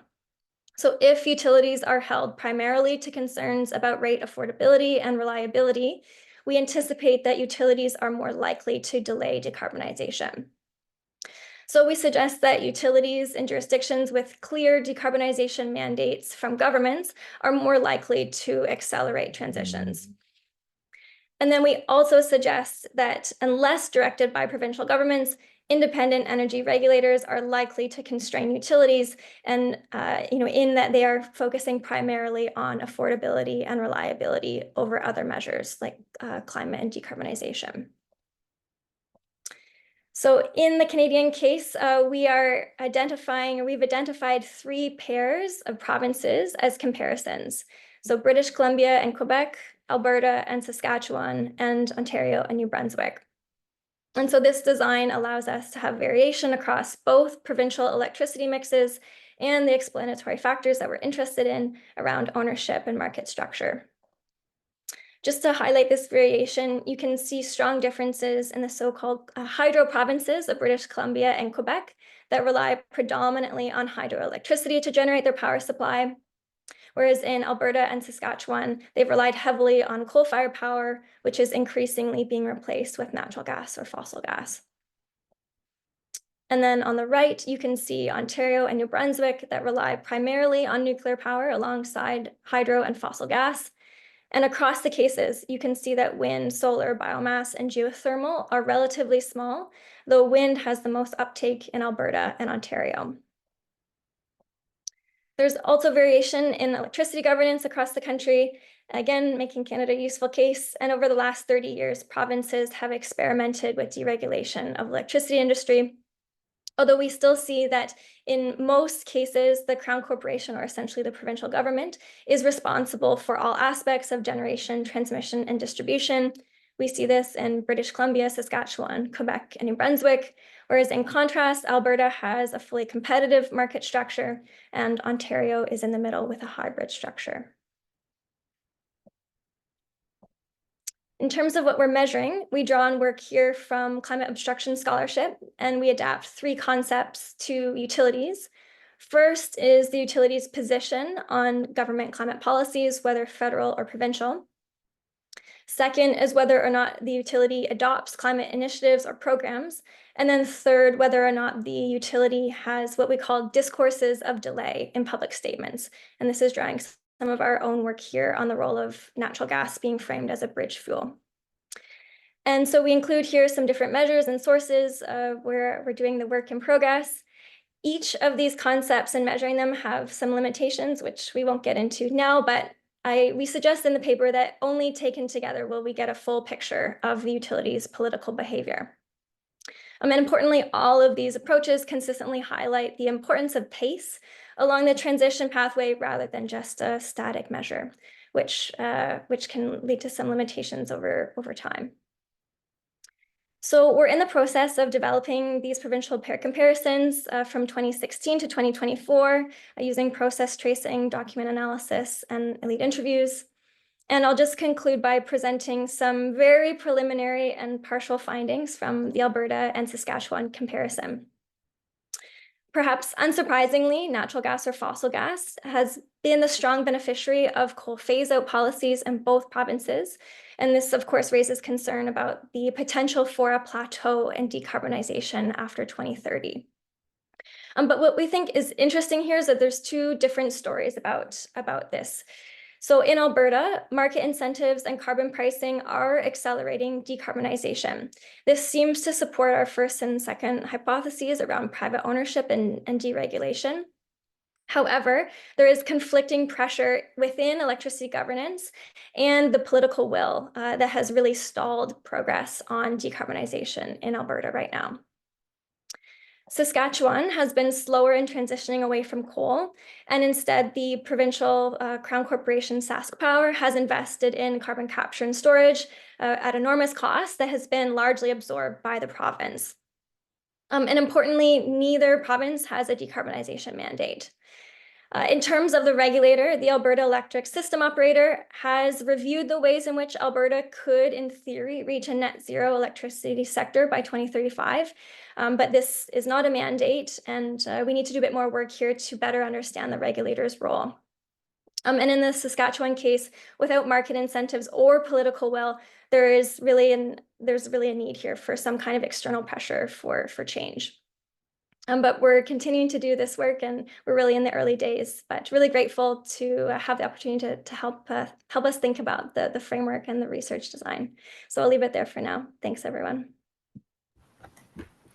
S3: So if utilities are held primarily to concerns about rate affordability and reliability, we anticipate that utilities are more likely to delay decarbonization. So we suggest that utilities in jurisdictions with clear decarbonization mandates from governments are more likely to accelerate transitions. And then we also suggest that unless directed by provincial governments, independent energy regulators are likely to constrain utilities, and in that they are focusing primarily on affordability and reliability over other measures like climate and decarbonization. So in the Canadian case, we've identified 3 pairs of provinces as comparisons. So British Columbia and Quebec, Alberta and Saskatchewan, and Ontario and New Brunswick. And so this design allows us to have variation across both provincial electricity mixes and the explanatory factors that we're interested in around ownership and market structure. Just to highlight this variation, you can see strong differences in the so-called hydro provinces of British Columbia and Quebec that rely predominantly on hydroelectricity to generate their power supply. Whereas in Alberta and Saskatchewan, they've relied heavily on coal-fired power, which is increasingly being replaced with natural gas or fossil gas. And then on the right, you can see Ontario and New Brunswick that rely primarily on nuclear power alongside hydro and fossil gas. And across the cases, you can see that wind, solar, biomass, and geothermal are relatively small, though wind has the most uptake in Alberta and Ontario. There's also variation in electricity governance across the country, again, making Canada a useful case. And over the last 30 years, provinces have experimented with deregulation of electricity industry. Although we still see that in most cases, the Crown Corporation, or essentially the provincial government, is responsible for all aspects of generation, transmission, and distribution. We see this in British Columbia, Saskatchewan, Quebec, and New Brunswick, whereas in contrast, Alberta has a fully competitive market structure, and Ontario is in the middle with a hybrid structure. In terms of what we're measuring, we draw on work here from climate obstruction scholarship, and we adapt 3 concepts to utilities. First is the utility's position on government climate policies, whether federal or provincial. Second is whether or not the utility adopts climate initiatives or programs. And then third, whether or not the utility has what we call discourses of delay in public statements. And this is drawing some of our own work here on the role of natural gas being framed as a bridge fuel. And so we include here some different measures and sources where we're doing the work in progress. Each of these concepts and measuring them have some limitations, which we won't get into now, but we suggest in the paper that only taken together will we get a full picture of the utility's political behavior. And importantly, all of these approaches consistently highlight the importance of pace along the transition pathway rather than just a static measure, which can lead to some limitations over time. So we're in the process of developing these provincial pair comparisons from 2016 to 2024 using process tracing, document analysis, and elite interviews. And I'll just conclude by presenting some very preliminary and partial findings from the Alberta and Saskatchewan comparison. Perhaps unsurprisingly, natural gas or fossil gas has been the strong beneficiary of coal phase-out policies in both provinces. And this, of course, raises concern about the potential for a plateau in decarbonization after 2030. But what we think is interesting here is that there's 2 different stories about this. So in Alberta, market incentives and carbon pricing are accelerating decarbonization. This seems to support our first and second hypotheses around private ownership and deregulation. However, there is conflicting pressure within electricity governance and the political will that has really stalled progress on decarbonization in Alberta right now. Saskatchewan has been slower in transitioning away from coal, and instead the provincial Crown Corporation SaskPower has invested in carbon capture and storage at enormous cost that has been largely absorbed by the province. And importantly, neither province has a decarbonization mandate. In terms of the regulator, the Alberta Electric System Operator has reviewed the ways in which Alberta could, in theory, reach a net zero electricity sector by 2035. But this is not a mandate, and we need to do a bit more work here to better understand the regulator's role. And in the Saskatchewan case, without market incentives or political will, there's really a need here for some kind of external pressure for change. But we're continuing to do this work, and we're really in the early days, but really grateful to have the opportunity to help us think about the framework and the research design. So I'll leave it there for now. Thanks, everyone.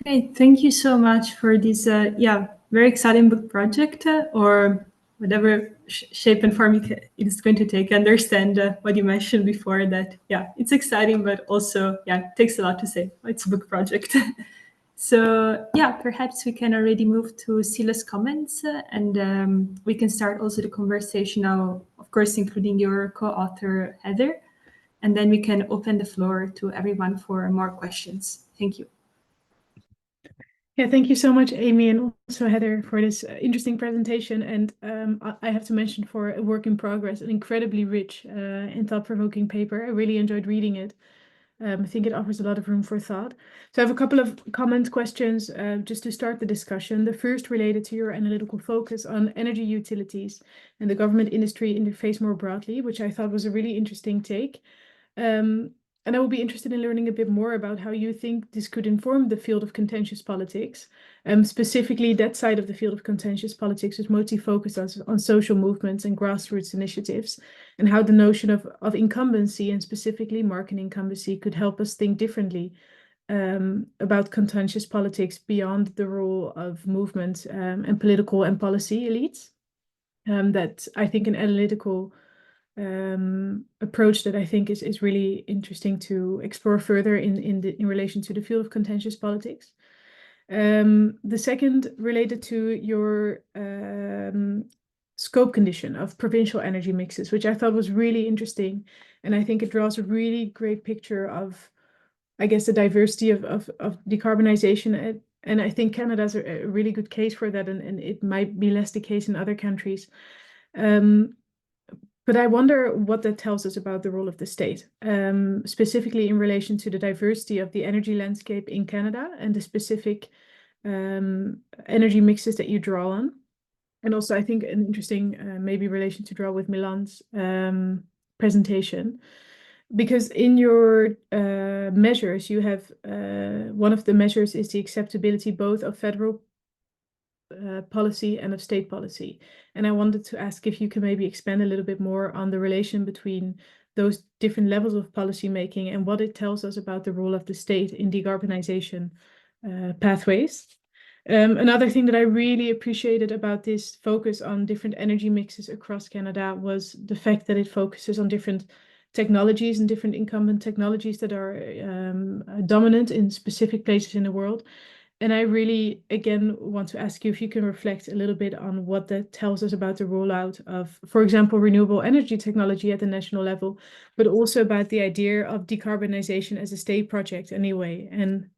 S1: Okay, thank you so much for this very exciting book project, or whatever shape and form it is going to take. I understand what you mentioned before, that it's exciting, but also it takes a lot to say. It's a book project. So perhaps we can already move to Sila's comments, and we can start also the conversation now, of course, including your co-author, Heather, and then we can open the floor to everyone for more questions. Thank you.
S2: Yeah, thank you so much, Amy, and also Heather, for this interesting presentation. And I have to mention, for a work in progress, an incredibly rich and thought-provoking paper. I really enjoyed reading it. I think it offers a lot of room for thought. So I have a couple of questions just to start the discussion. The first related to your analytical focus on energy utilities and the government industry interface more broadly, which I thought was a really interesting take. And I will be interested in learning a bit more about how you think this could inform the field of contentious politics, specifically that side of the field of contentious politics is mostly focused on social movements and grassroots initiatives, and how the notion of incumbency, and specifically market incumbency, could help us think differently about contentious politics beyond the role of movement and political and policy elites. That I think an analytical approach that I think is really interesting to explore further in relation to the field of contentious politics. The second related to your scope condition of provincial energy mixes, which I thought was really interesting, and I think it draws a really great picture of, I guess, the diversity of decarbonization. And I think Canada is a really good case for that, and it might be less the case in other countries. But I wonder what that tells us about the role of the state, specifically in relation to the diversity of the energy landscape in Canada and the specific energy mixes that you draw on. And also, I think an interesting maybe relation to draw with Milan's presentation, because in your measures, you have one of the measures is the acceptability both of federal policy and of state policy. And I wanted to ask if you can maybe expand a little bit more on the relation between those different levels of policy making and what it tells us about the role of the state in decarbonization pathways. Another thing that I really appreciated about this focus on different energy mixes across Canada was the fact that it focuses on different technologies and different incumbent technologies that are dominant in specific places in the world. And I really, again, want to ask you if you can reflect a little bit on what that tells us about the rollout of, for example, renewable energy technology at the national level, but also about the idea of decarbonization as a state project anyway, and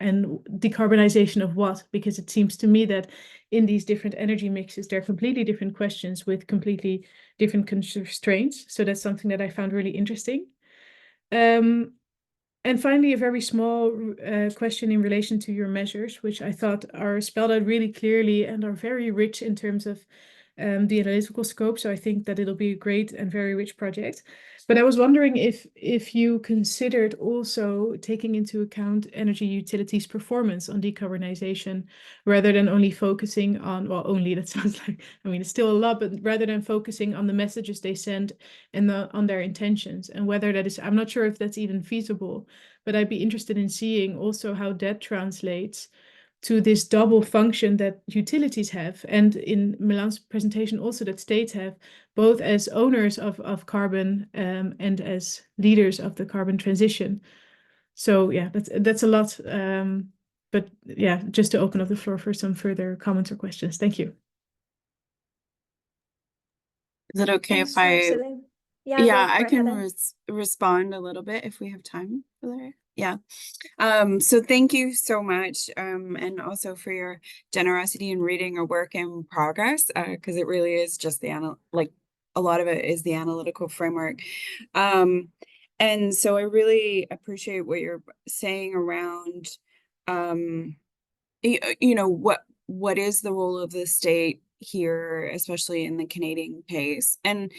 S2: decarbonization of what? Because it seems to me that in these different energy mixes, they're completely different questions with completely different constraints. So that's something that I found really interesting. And finally, a very small question in relation to your measures, which I thought are spelled out really clearly and are very rich in terms of the analytical scope. So I think that it'll be a great and very rich project. But I was wondering if you considered also taking into account energy utilities' performance on decarbonization, rather than only focusing on, well, only, that sounds like, I mean, it's still a lot, but rather than focusing on the messages they send and on their intentions, and whether that is, I'm not sure if that's even feasible, but I'd be interested in seeing also how that translates to this double function that utilities have, and in Milan's presentation also that states have, both as owners of carbon and as leaders of the carbon transition. So yeah, that's a lot. But yeah, just to open up the floor for some further comments or questions. Thank you.
S6: Is it okay if I can respond a little bit if we have time for that? Yeah. So thank you so much, and also for your generosity in reading our work in progress, because it really is just like a lot of it is the analytical framework. And so I really appreciate what you're saying around, you know, what is the role of the state here, especially in the Canadian case, and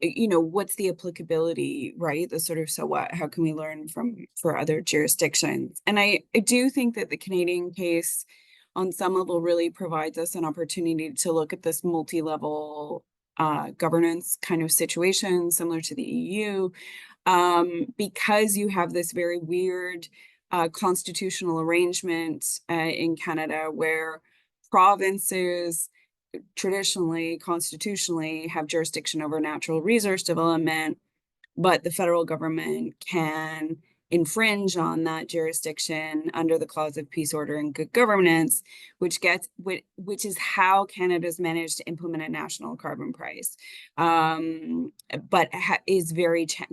S6: you know, what's the applicability, right? The sort of, so what, how can we learn for other jurisdictions? And I do think that the Canadian case on some level really provides us an opportunity to look at this multi-level governance kind of situation similar to the EU, because you have this very weird constitutional arrangement in Canada where provinces traditionally, constitutionally, have jurisdiction over natural resource development, but the federal government can infringe on that jurisdiction under the clause of peace, order, and good governance, which is how Canada's managed to implement a national carbon price, but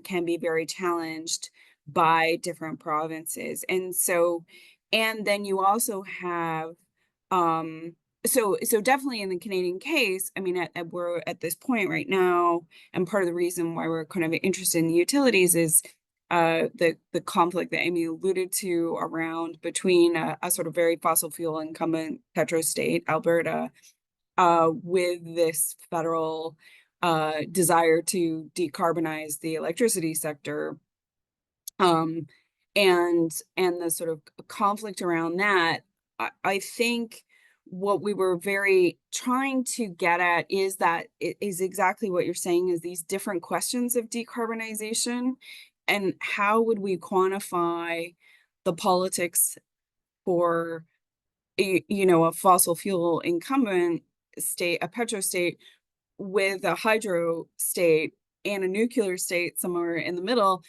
S6: can be very challenged by different provinces. And so, and then you also have, so definitely in the Canadian case, I mean, we're at this point right now, and part of the reason why we're kind of interested in the utilities is the conflict that Amy alluded to around between a sort of very fossil fuel incumbent petro state, Alberta, with this federal desire to decarbonize the electricity sector, and the sort of conflict around that. I think what we were very trying to get at is that it is exactly what you're saying, is these different questions of decarbonization, and how would we quantify the politics for a fossil fuel incumbent state, a petro state, with a hydro state and a nuclear state somewhere in the middle,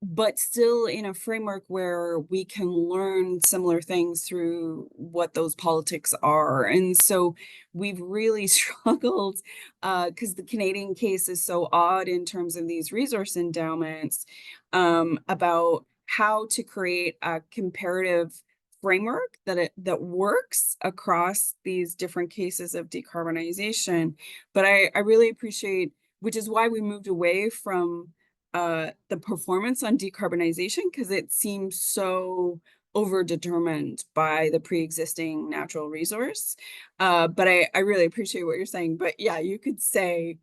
S6: but still in a framework where we can learn similar things through what those politics are. And so we've really struggled, because the Canadian case is so odd in terms of these resource endowments, about how to create a comparative framework that works across these different cases of decarbonization. But I really appreciate, which is why we moved away from the performance on decarbonization, because it seems so overdetermined by the pre-existing natural resource. But I really appreciate what you're saying. But yeah, you could say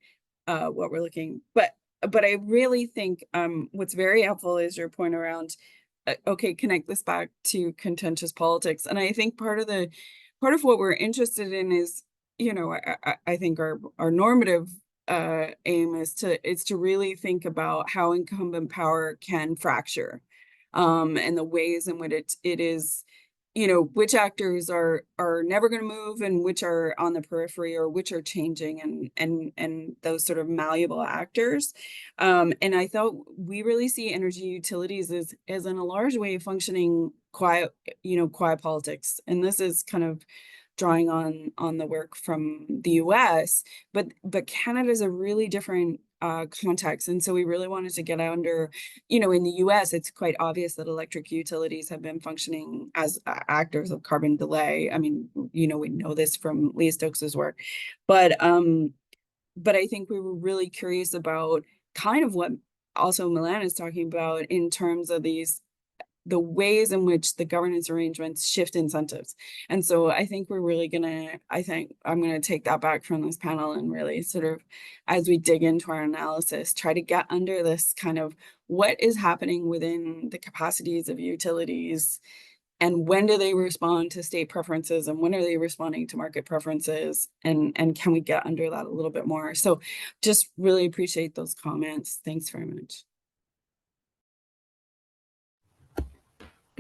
S6: what we're looking, but I really think what's very helpful is your point around okay, connect this back to contentious politics. And I think part of what we're interested in is, I think our normative aim is to really think about how incumbent power can fracture, and the ways in which it is, which actors are never going to move and which are on the periphery, or which are changing, and those sort of malleable actors. And I thought we really see energy utilities as in a large way functioning quiet politics. And this is kind of drawing on the work from the US, but Canada is a really different context. And so we really wanted to get under, in the US, it's quite obvious that electric utilities have been functioning as actors of carbon delay. I mean, we know this from Leah Stokes's work, but I think we were really curious about kind of what also Milan is talking about in terms of the ways in which the governance arrangements shift incentives. And so I think we're really I'm gonna take that back from this panel and really sort of, as we dig into our analysis, try to get under this kind of what is happening within the capacities of utilities, and when do they respond to state preferences, and when are they responding to market preferences, and can we get under that a little bit more? So just really appreciate those comments. Thanks very much.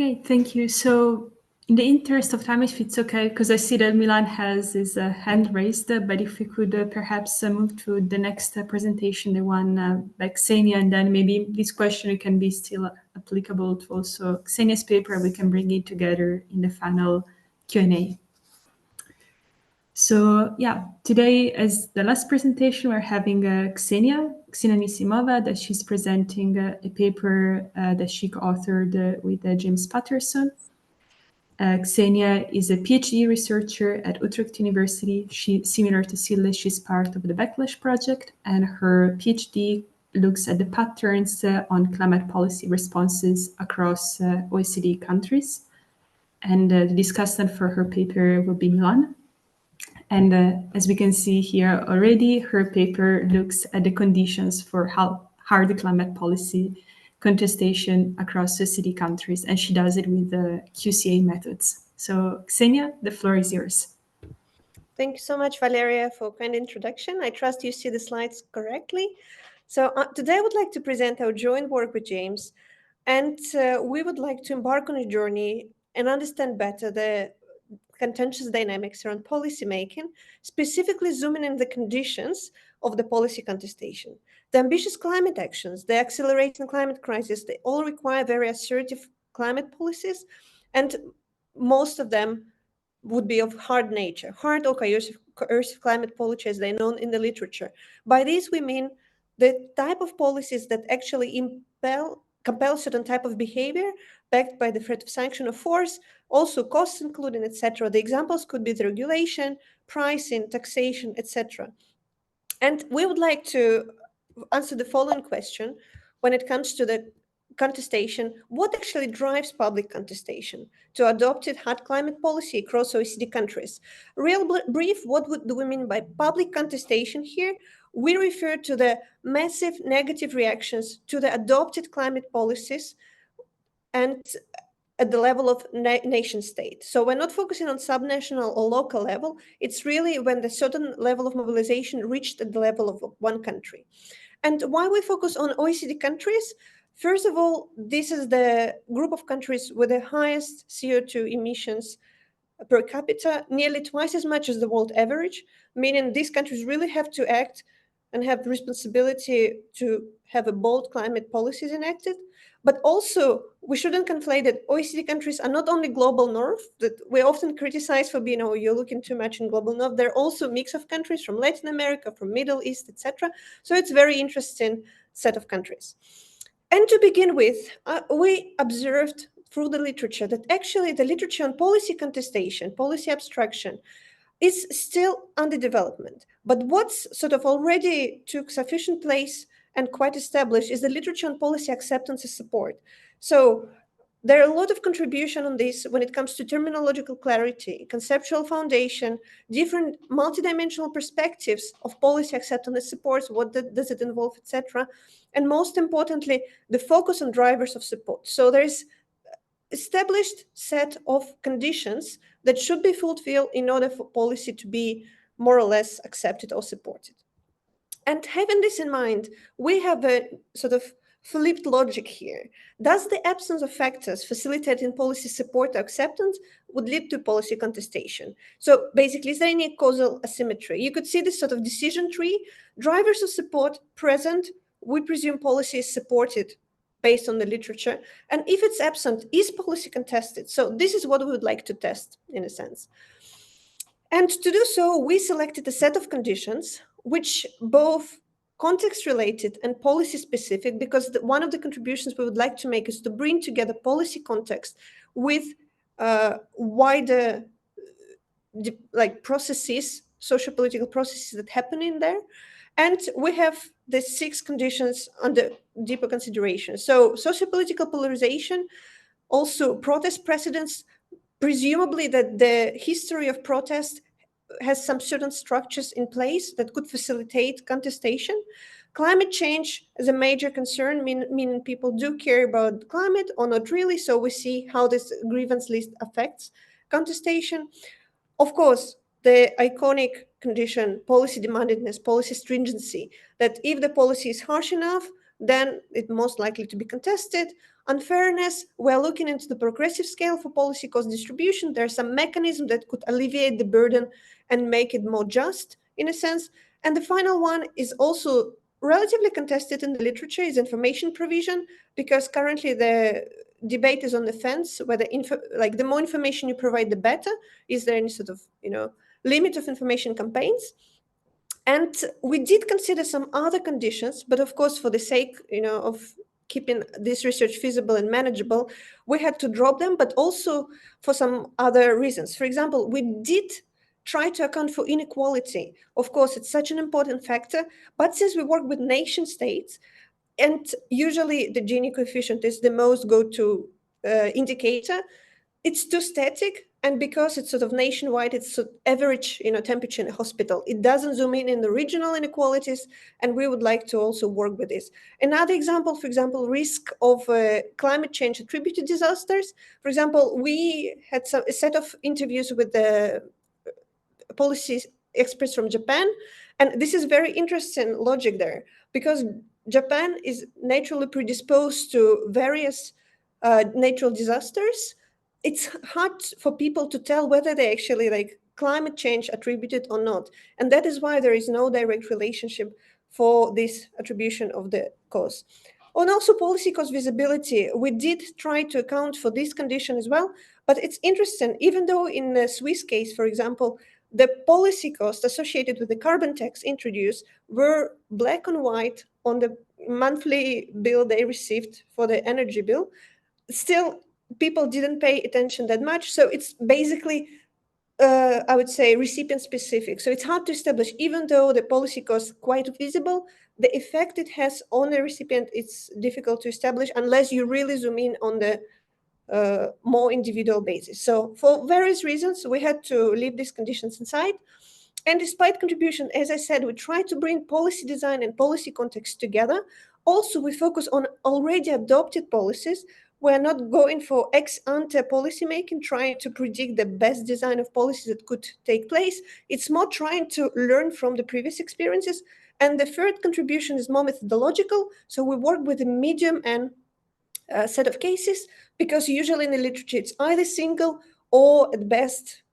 S1: Okay, thank you. So in the interest of time, if it's okay, because I see that Milan has his hand raised, but if we could perhaps move to the next presentation, the one by Xenia, and then maybe this question can be still applicable to also Xenia's paper. We can bring it together in the final Q&A. So yeah, today as the last presentation, we're having Xenia Nisimova, that she's presenting a paper that she co-authored with James Patterson. Xenia is a PhD researcher at Utrecht University. Similar to Sille, she's part of the Backlash project, and her PhD looks at the patterns on climate policy responses across OECD countries. And the discussant for her paper will be Milan. And as we can see here already, her paper looks at the conditions for how hard climate policy contestation across OECD countries, and she does it with the QCA methods. So Xenia, the floor is yours.
S5: Thank you so much, Valeria, for a kind introduction. I trust you see the slides correctly. So today I would like to present our joint work with James, and we would like to embark on a journey and understand better the contentious dynamics around policymaking, specifically zooming in the conditions of the policy contestation. The ambitious climate actions, the accelerating climate crisis, they all require very assertive climate policies, and most of them would be of hard nature, hard or coercive climate policy as they're known in the literature. By this, we mean the type of policies that actually impel compel certain type of behavior backed by the threat of sanction or force, also costs including, etc. The examples could be the regulation, pricing, taxation, etc. And we would like to answer the following question when it comes to the contestation. What actually drives public contestation to adopted hard climate policy across OECD countries? Real brief, what do we mean by public contestation here? We refer to the massive negative reactions to the adopted climate policies and at the level of nation state. So we're not focusing on subnational or local level. It's really when the certain level of mobilization reached at the level of one country. And why we focus on OECD countries? First of all, this is the group of countries with the highest CO2 emissions per capita, nearly twice as much as the world average, meaning these countries really have to act and have the responsibility to have a bold climate policies enacted. But also, we shouldn't conflate that OECD countries are not only global north, that we often criticize for being, oh, you're looking too much in global north. They're also a mix of countries from Latin America, from Middle East, etc. So it's a very interesting set of countries. And to begin with, we observed through the literature that actually the literature on policy contestation, policy abstraction, is still under development. But what's sort of already took sufficient place and quite established is the literature on policy acceptance and support. So there are a lot of contribution on this when it comes to terminological clarity, conceptual foundation, different multidimensional perspectives of policy acceptance and support, what does it involve, etc. And most importantly, the focus on drivers of support. So there's established set of conditions that should be fulfilled in order for policy to be more or less accepted or supported. And having this in mind, we have a sort of flipped logic here. Does the absence of factors facilitating policy support or acceptance would lead to policy contestation? So basically, is there any causal asymmetry? You could see this sort of decision tree. Drivers of support present, we presume policy is supported based on the literature. And if it's absent, is policy contested? So this is what we would like to test in a sense. And to do so, we selected a set of conditions which both context related and policy specific, because one of the contributions we would like to make is to bring together policy context with wider like processes, socio-political processes that happen in there. And we have the 6 conditions under deeper consideration. So socio-political polarization, also protest precedents, presumably that the history of protest has some certain structures in place that could facilitate contestation. Climate change is a major concern, meaning people do care about climate or not really. So we see how this grievance list affects contestation. Of course, the iconic condition, policy demandedness, policy stringency, that if the policy is harsh enough, then it's most likely to be contested. Unfairness, we're looking into the progressive scale for policy cost distribution. There's some mechanism that could alleviate the burden and make it more just in a sense. And the final one is also relatively contested in the literature, is information provision, because currently the debate is on the fence whether the more information you provide, the better. Is there any sort of limit of information campaigns? And we did consider some other conditions, but of course, for the sake of keeping this research feasible and manageable, we had to drop them, but also for some other reasons. For example, we did try to account for inequality. Of course, it's such an important factor, but since we work with nation states, and usually the Gini coefficient is the most go-to indicator, it's too static. And because it's sort of nationwide, it's sort of average temperature in a hospital. It doesn't zoom in the regional inequalities, and we would like to also work with this. Another example, for example, risk of climate change attributed disasters. For example, we had a set of interviews with the policy experts from Japan, and this is very interesting logic there, because Japan is naturally predisposed to various natural disasters. It's hard for people to tell whether they actually like climate change attributed or not. And that is why there is no direct relationship for this attribution of the cause. And also policy cost visibility. We did try to account for this condition as well, but it's interesting, even though in the Swiss case, for example, the policy costs associated with the carbon tax introduced were black and white on the monthly bill they received for the energy bill. Still, people didn't pay attention that much. So it's basically, I would say, recipient specific. So it's hard to establish, even though the policy cost is quite visible, the effect it has on the recipient, it's difficult to establish unless you really zoom in on the more individual basis. So for various reasons, we had to leave these conditions inside. And despite contribution, as I said, we try to bring policy design and policy context together. Also, we focus on already adopted policies. We're not going for ex-ante policy making, trying to predict the best design of policies that could take place. It's more trying to learn from the previous experiences. And the third contribution is more methodological. So we work with a medium and set of cases, because usually in the literature it's either single or at best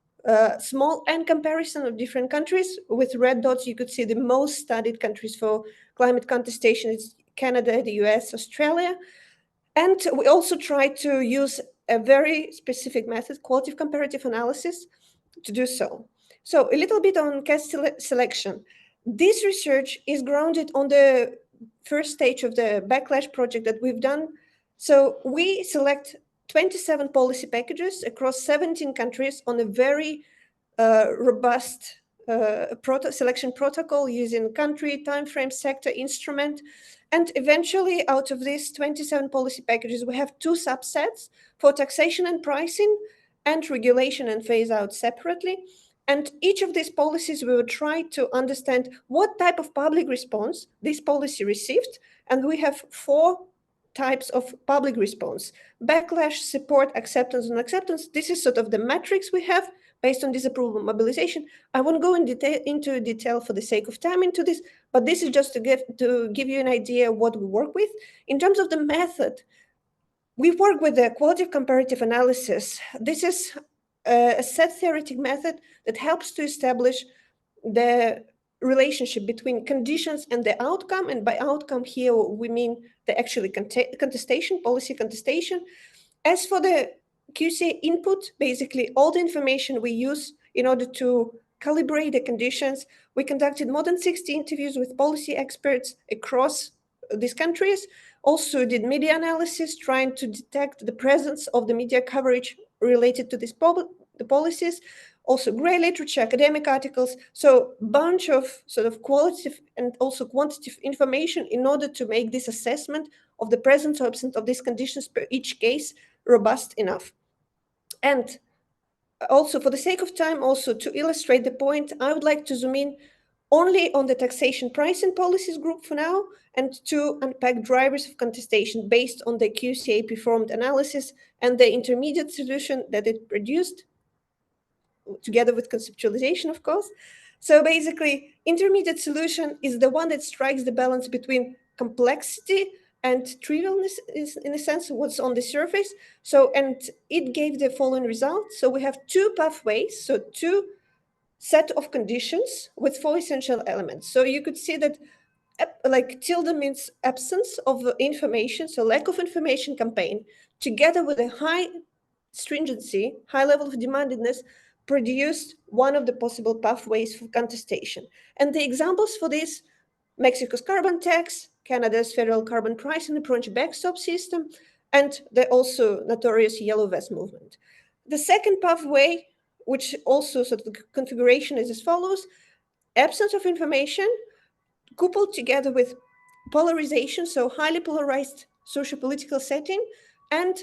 S5: small n comparison of different countries. With red dots, you could see the most studied countries for climate contestation. It's Canada, the US, Australia. And we also try to use a very specific method, qualitative comparative analysis, to do so. So a little bit on case selection. This research is grounded on the first stage of the backlash project that we've done. So we select 27 policy packages across 17 countries on a very robust selection protocol using country, timeframe, sector, instrument. And eventually, out of these 27 policy packages, we have 2 subsets for taxation and pricing, and regulation and phase out separately. And each of these policies, we will try to understand what type of public response this policy received. And we have 4 types of public response: backlash, support, acceptance, and acceptance. This is sort of the metrics we have based on disapproval mobilization. I won't go into detail for the sake of time into this, but this is just to give you an idea of what we work with. In terms of the method, we work with the qualitative comparative analysis. This is a set theoretic method that helps to establish the relationship between conditions and the outcome. And by outcome here, we mean the actually contestation, policy contestation. As for the QCA input, basically all the information we use in order to calibrate the conditions. We conducted more than 60 interviews with policy experts across these countries. Also did media analysis, trying to detect the presence of the media coverage related to the policies. Also gray literature, academic articles. So bunch of sort of qualitative and also quantitative information in order to make this assessment of the presence or absence of these conditions per each case robust enough. And also, for the sake of time, also to illustrate the point, I would like to zoom in only on the taxation pricing policies group for now, and to unpack drivers of contestation based on the QCA performed analysis and the intermediate solution that it produced, together with conceptualization, of course. So basically, intermediate solution is the one that strikes the balance between complexity and trivialness, is in a sense what's on the surface. So, and it gave the following result. So we have 2 pathways, so 2 set of conditions with 4 essential elements. So you could see that like tilde means absence of information, so lack of information campaign, together with a high stringency, high level of demandedness, produced one of the possible pathways for contestation. And the examples for this: Mexico's carbon tax, Canada's federal carbon pricing approach backstop system, and the also notorious Yellow Vest movement. The second pathway, which also sort of the configuration is as follows: absence of information coupled together with polarization, so highly polarized socio-political setting, and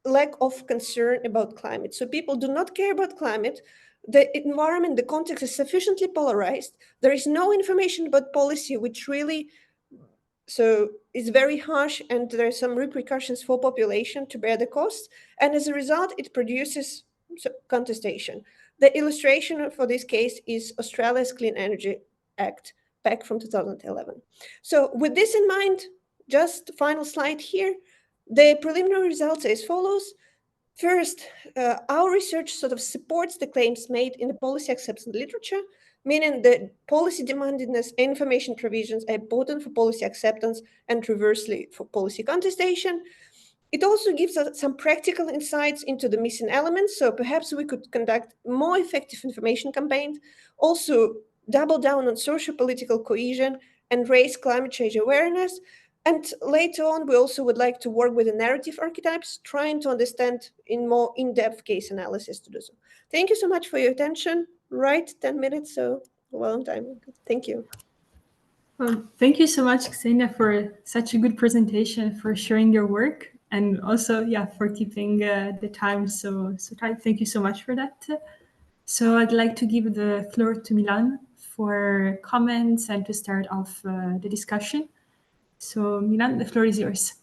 S5: lack of concern about climate. So people do not care about climate. The environment, the context is sufficiently polarized. There is no information about policy, which really, so it's very harsh, and there are some repercussions for population to bear the cost. And as a result, it produces contestation. The illustration for this case is Australia's Clean Energy Act, back from 2011. So with this in mind, just final slide here. The preliminary results are as follows. First, our research sort of supports the claims made in the policy acceptance literature, meaning that policy demandedness and information provisions are important for policy acceptance and reversely for policy contestation. It also gives us some practical insights into the missing elements, so perhaps we could conduct more effective information campaigns, also double down on socio-political cohesion, and raise climate change awareness. And later on, we also would like to work with the narrative archetypes, trying to understand in more in-depth case analysis to do so. Thank you so much for your attention. Right, 10 minutes, so well on time. Thank you.
S1: Well, thank you so much, Ksenia, for such a good presentation, for sharing your work, and also, yeah, for keeping the time so tight. Thank you so much for that. So I'd like to give the floor to Milan for comments and to start off the discussion. So Milan, the floor is yours.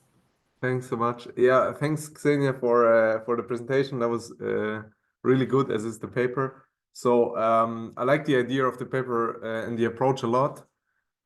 S4: Thanks so much. Yeah, thanks, Ksenia, for the presentation. That was really good, as is the paper. So I like the idea of the paper and the approach a lot.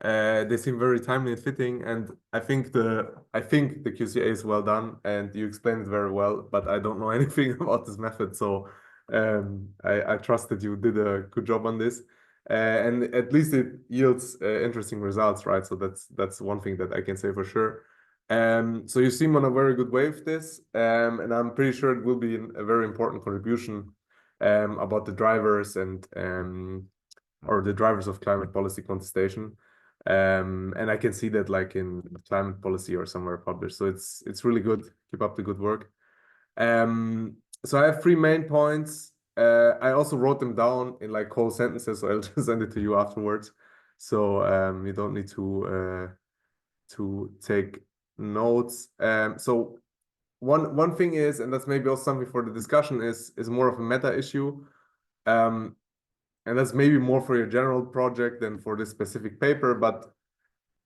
S4: They seem very timely and fitting, and I think the QCA is well done, and you explained it very well. But I don't know anything about this method, so I trust that you did a good job on this, and at least it yields interesting results, right? So that's one thing that I can say for sure. So you seem on a very good way with this, and I'm pretty sure it will be a very important contribution about the drivers and or the drivers of climate policy contestation. And I can see that like in climate policy or somewhere published. So it's really good. Keep up the good work. So I have 3 main points. I also wrote them down in like whole sentences, so I'll just send it to you afterwards. So you don't need to take notes. So one thing is, and that's maybe also something for the discussion, is more of a meta issue. And that's maybe more for your general project than for this specific paper. But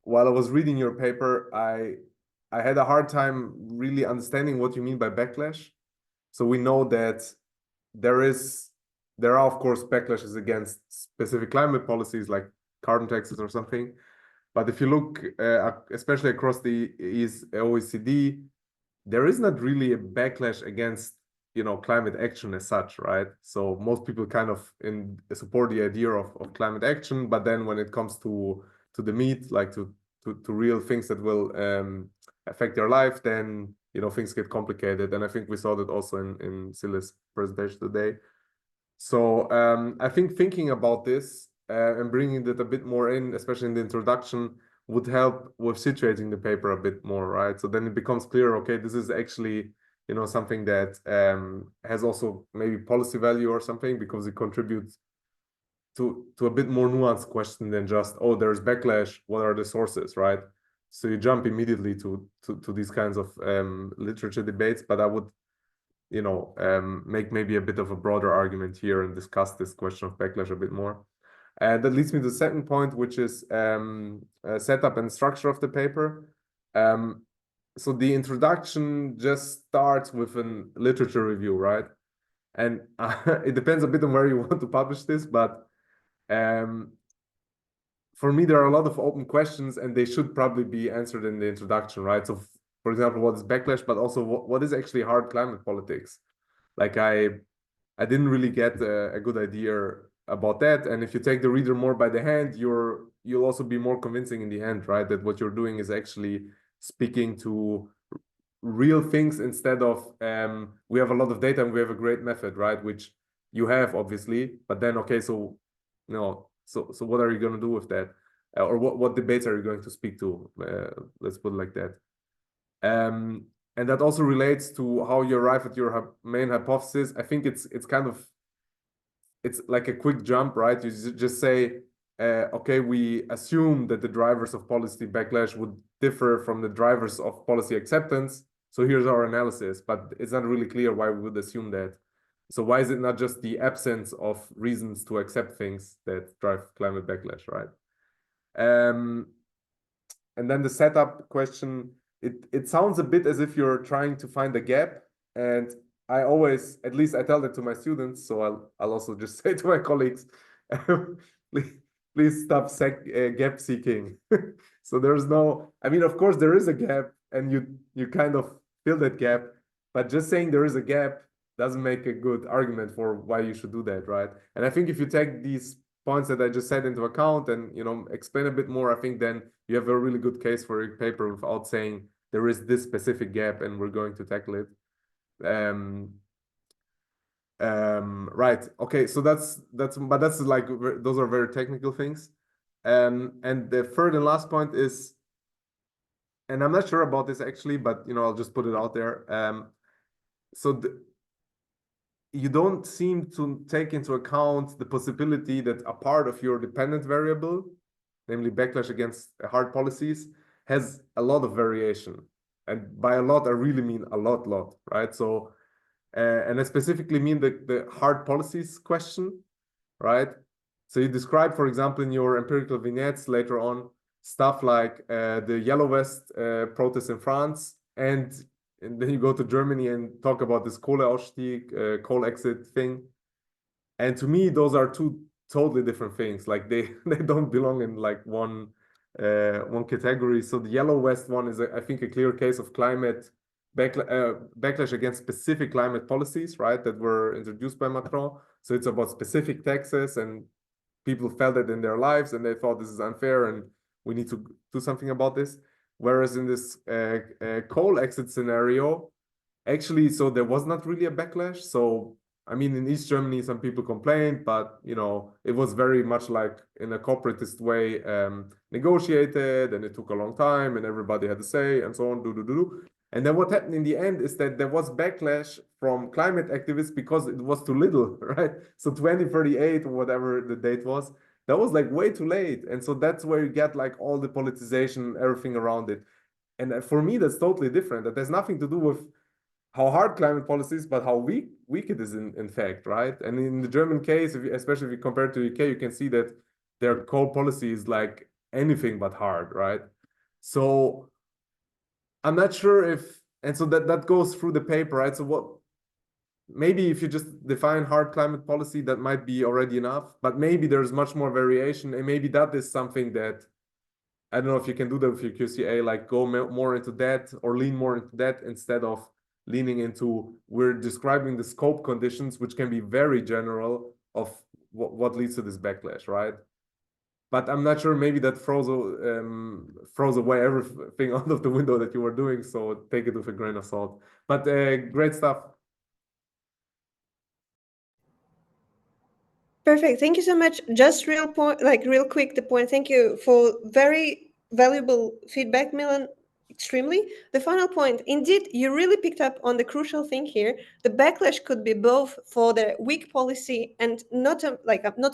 S4: while I was reading your paper, I had a hard time really understanding what you mean by backlash. So we know that there are, of course, backlashes against specific climate policies like carbon taxes or something. But if you look, especially across the OECD, there is not really a backlash against climate action as such, right? So most people kind of support the idea of climate action, but then when it comes to the meat, like to real things that will affect their life, then things get complicated. And I think we saw that also in Sila's presentation today. So I think thinking about this and bringing that a bit more in, especially in the introduction, would help with situating the paper a bit more, right? So then it becomes clear, okay, this is actually something that has also maybe policy value or something, because it contributes to a bit more nuanced question than just, oh, there's backlash, what are the sources, right? So you jump immediately to these kinds of literature debates, but I would make maybe a bit of a broader argument here and discuss this question of backlash a bit more. And that leads me to the second point, which is setup and structure of the paper. So the introduction just starts with a literature review, right? And it depends a bit on where you want to publish this, but for me, there are a lot of open questions, and they should probably be answered in the introduction, right? So, for example, what is backlash, but also what is actually hard climate politics? Like I didn't really get a good idea about that. And if you take the reader more by the hand, you'll also be more convincing in the end, right? That what you're doing is actually speaking to real things instead of we have a lot of data and we have a great method, right? Which you have, obviously, but then okay, so so what are you going to do with that? Or what debates are you going to speak to? Let's put it like that. And that also relates to how you arrive at your main hypothesis. I think it's like a quick jump, right? You just say, okay, we assume that the drivers of policy backlash would differ from the drivers of policy acceptance. So here's our analysis, but it's not really clear why we would assume that. So why is it not just the absence of reasons to accept things that drive climate backlash, right? And then the setup question, it sounds a bit as if you're trying to find a gap. And I always, at least I tell that to my students, so I'll also just say to my colleagues, please stop gap seeking. So there's no, I mean, of course there is a gap, and you kind of fill that gap, but just saying there is a gap doesn't make a good argument for why you should do that, right? And I think if you take these points that I just said into account and explain a bit more, I think then you have a really good case for your paper without saying there is this specific gap and we're going to tackle it. Right. Okay. So that's like, those are very technical things. And the third and last point is, and I'm not sure about this actually, but I'll just put it out there. So you don't seem to take into account the possibility that a part of your dependent variable, namely backlash against hard policies, has a lot of variation. And by a lot, I really mean a lot, right? So, and I specifically mean the hard policies question, right? So you describe, for example, in your empirical vignettes later on, stuff like the Yellow Vest protests in France, and then you go to Germany and talk about this Kohleausstieg, coal exit thing. And to me, those are two totally different things. Like they don't belong in like one category. So the Yellow Vest one is, I think, a clear case of climate backlash against specific climate policies, right, that were introduced by Macron. So it's about specific taxes, and people felt it in their lives, and they thought this is unfair, and we need to do something about this. Whereas in this coal exit scenario, actually, so there was not really a backlash. So I mean, in East Germany, some people complained, but it was very much like in a corporatist way negotiated, and it took a long time, and everybody had to say, and so on, And then what happened in the end is that there was backlash from climate activists because it was too little, right? So 2038 or whatever the date was, that was like way too late. And so that's where you get like all the politicization, everything around it. And for me, that's totally different. That has nothing to do with how hard climate policy is, but how weak it is in fact, right? And in the German case, especially if you compare to UK, you can see that their coal policy is like anything but hard, right? So I'm not sure if, and so that goes through the paper, right? So maybe if you just define hard climate policy, that might be already enough, but maybe there's much more variation, and maybe that is something that, I don't know if you can do that with your QCA, like go more into that or lean more into that instead of leaning into, we're describing the scope conditions, which can be very general of what leads to this backlash, right? But I'm not sure, maybe that throws away everything out of the window that you were doing, so take it with a grain of salt. But great stuff.
S5: Perfect. Thank you so much. Just real quick, the point. Thank you for very valuable feedback, Milan. Extremely. The final point, indeed, you really picked up on the crucial thing here. The backlash could be both for the weak policy and not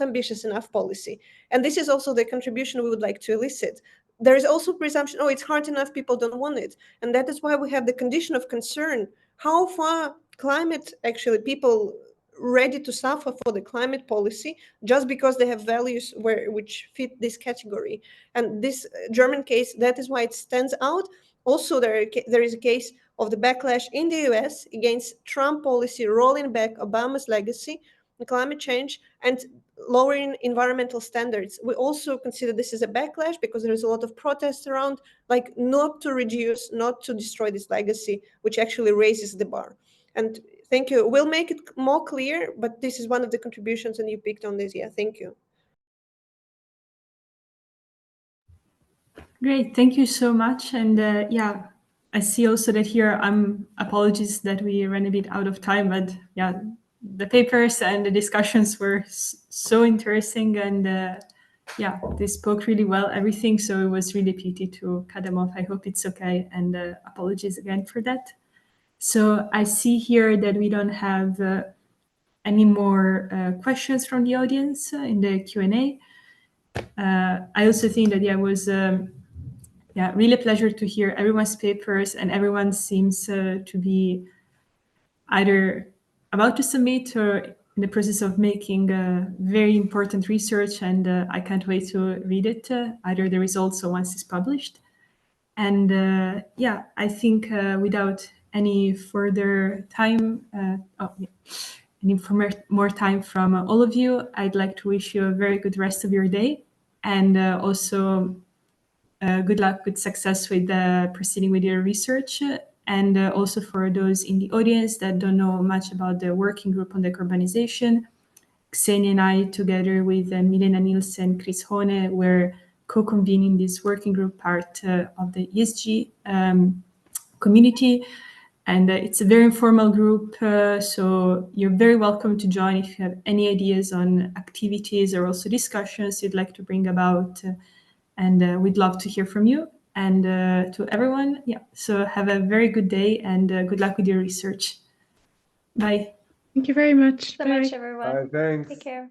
S5: ambitious enough policy. And this is also the contribution we would like to elicit. There is also presumption, oh, it's hard enough, people don't want it. And that is why we have the condition of concern. How far climate, actually, people ready to suffer for the climate policy just because they have values which fit this category. And this German case, that is why it stands out. Also, there is a case of the backlash in the US against Trump policy rolling back Obama's legacy in climate change and lowering environmental standards. We also consider this as a backlash because there is a lot of protests around, like not to reduce, not to destroy this legacy, which actually raises the bar. And thank you. We'll make it more clear, but this is one of the contributions, and you picked on this. Yeah, thank you.
S1: Great, thank you so much. And yeah, I see also that here, apologies that we ran a bit out of time, but yeah, the papers and the discussions were so interesting, and yeah, they spoke really well, everything. So it was really pity to cut them off. I hope it's okay, and apologies again for that. So I see here that we don't have any more questions from the audience in the Q&A. I also think that, yeah, it was really a pleasure to hear everyone's papers, and everyone seems to be either about to submit or in the process of making very important research, and I can't wait to read it, either the results or once it's published. And yeah, I think without any further time, any more time from all of you, I'd like to wish you a very good rest of your day, and also good luck with success with proceeding with your research. And also for those in the audience that don't know much about the working group on decarbonization, Xenia and I, together with Milena Nielsen, Chris Hone, were co-convening this working group, part of the ESG community. And it's a very informal group, so you're very welcome to join if you have any ideas on activities or also discussions you'd like to bring about. And we'd love to hear from you. And to everyone, yeah, so have a very good day and good luck with your research. Bye.
S2: Thank you very much.
S3: So
S2: Bye.
S3: much, everyone.
S4: Thanks.
S3: Take care.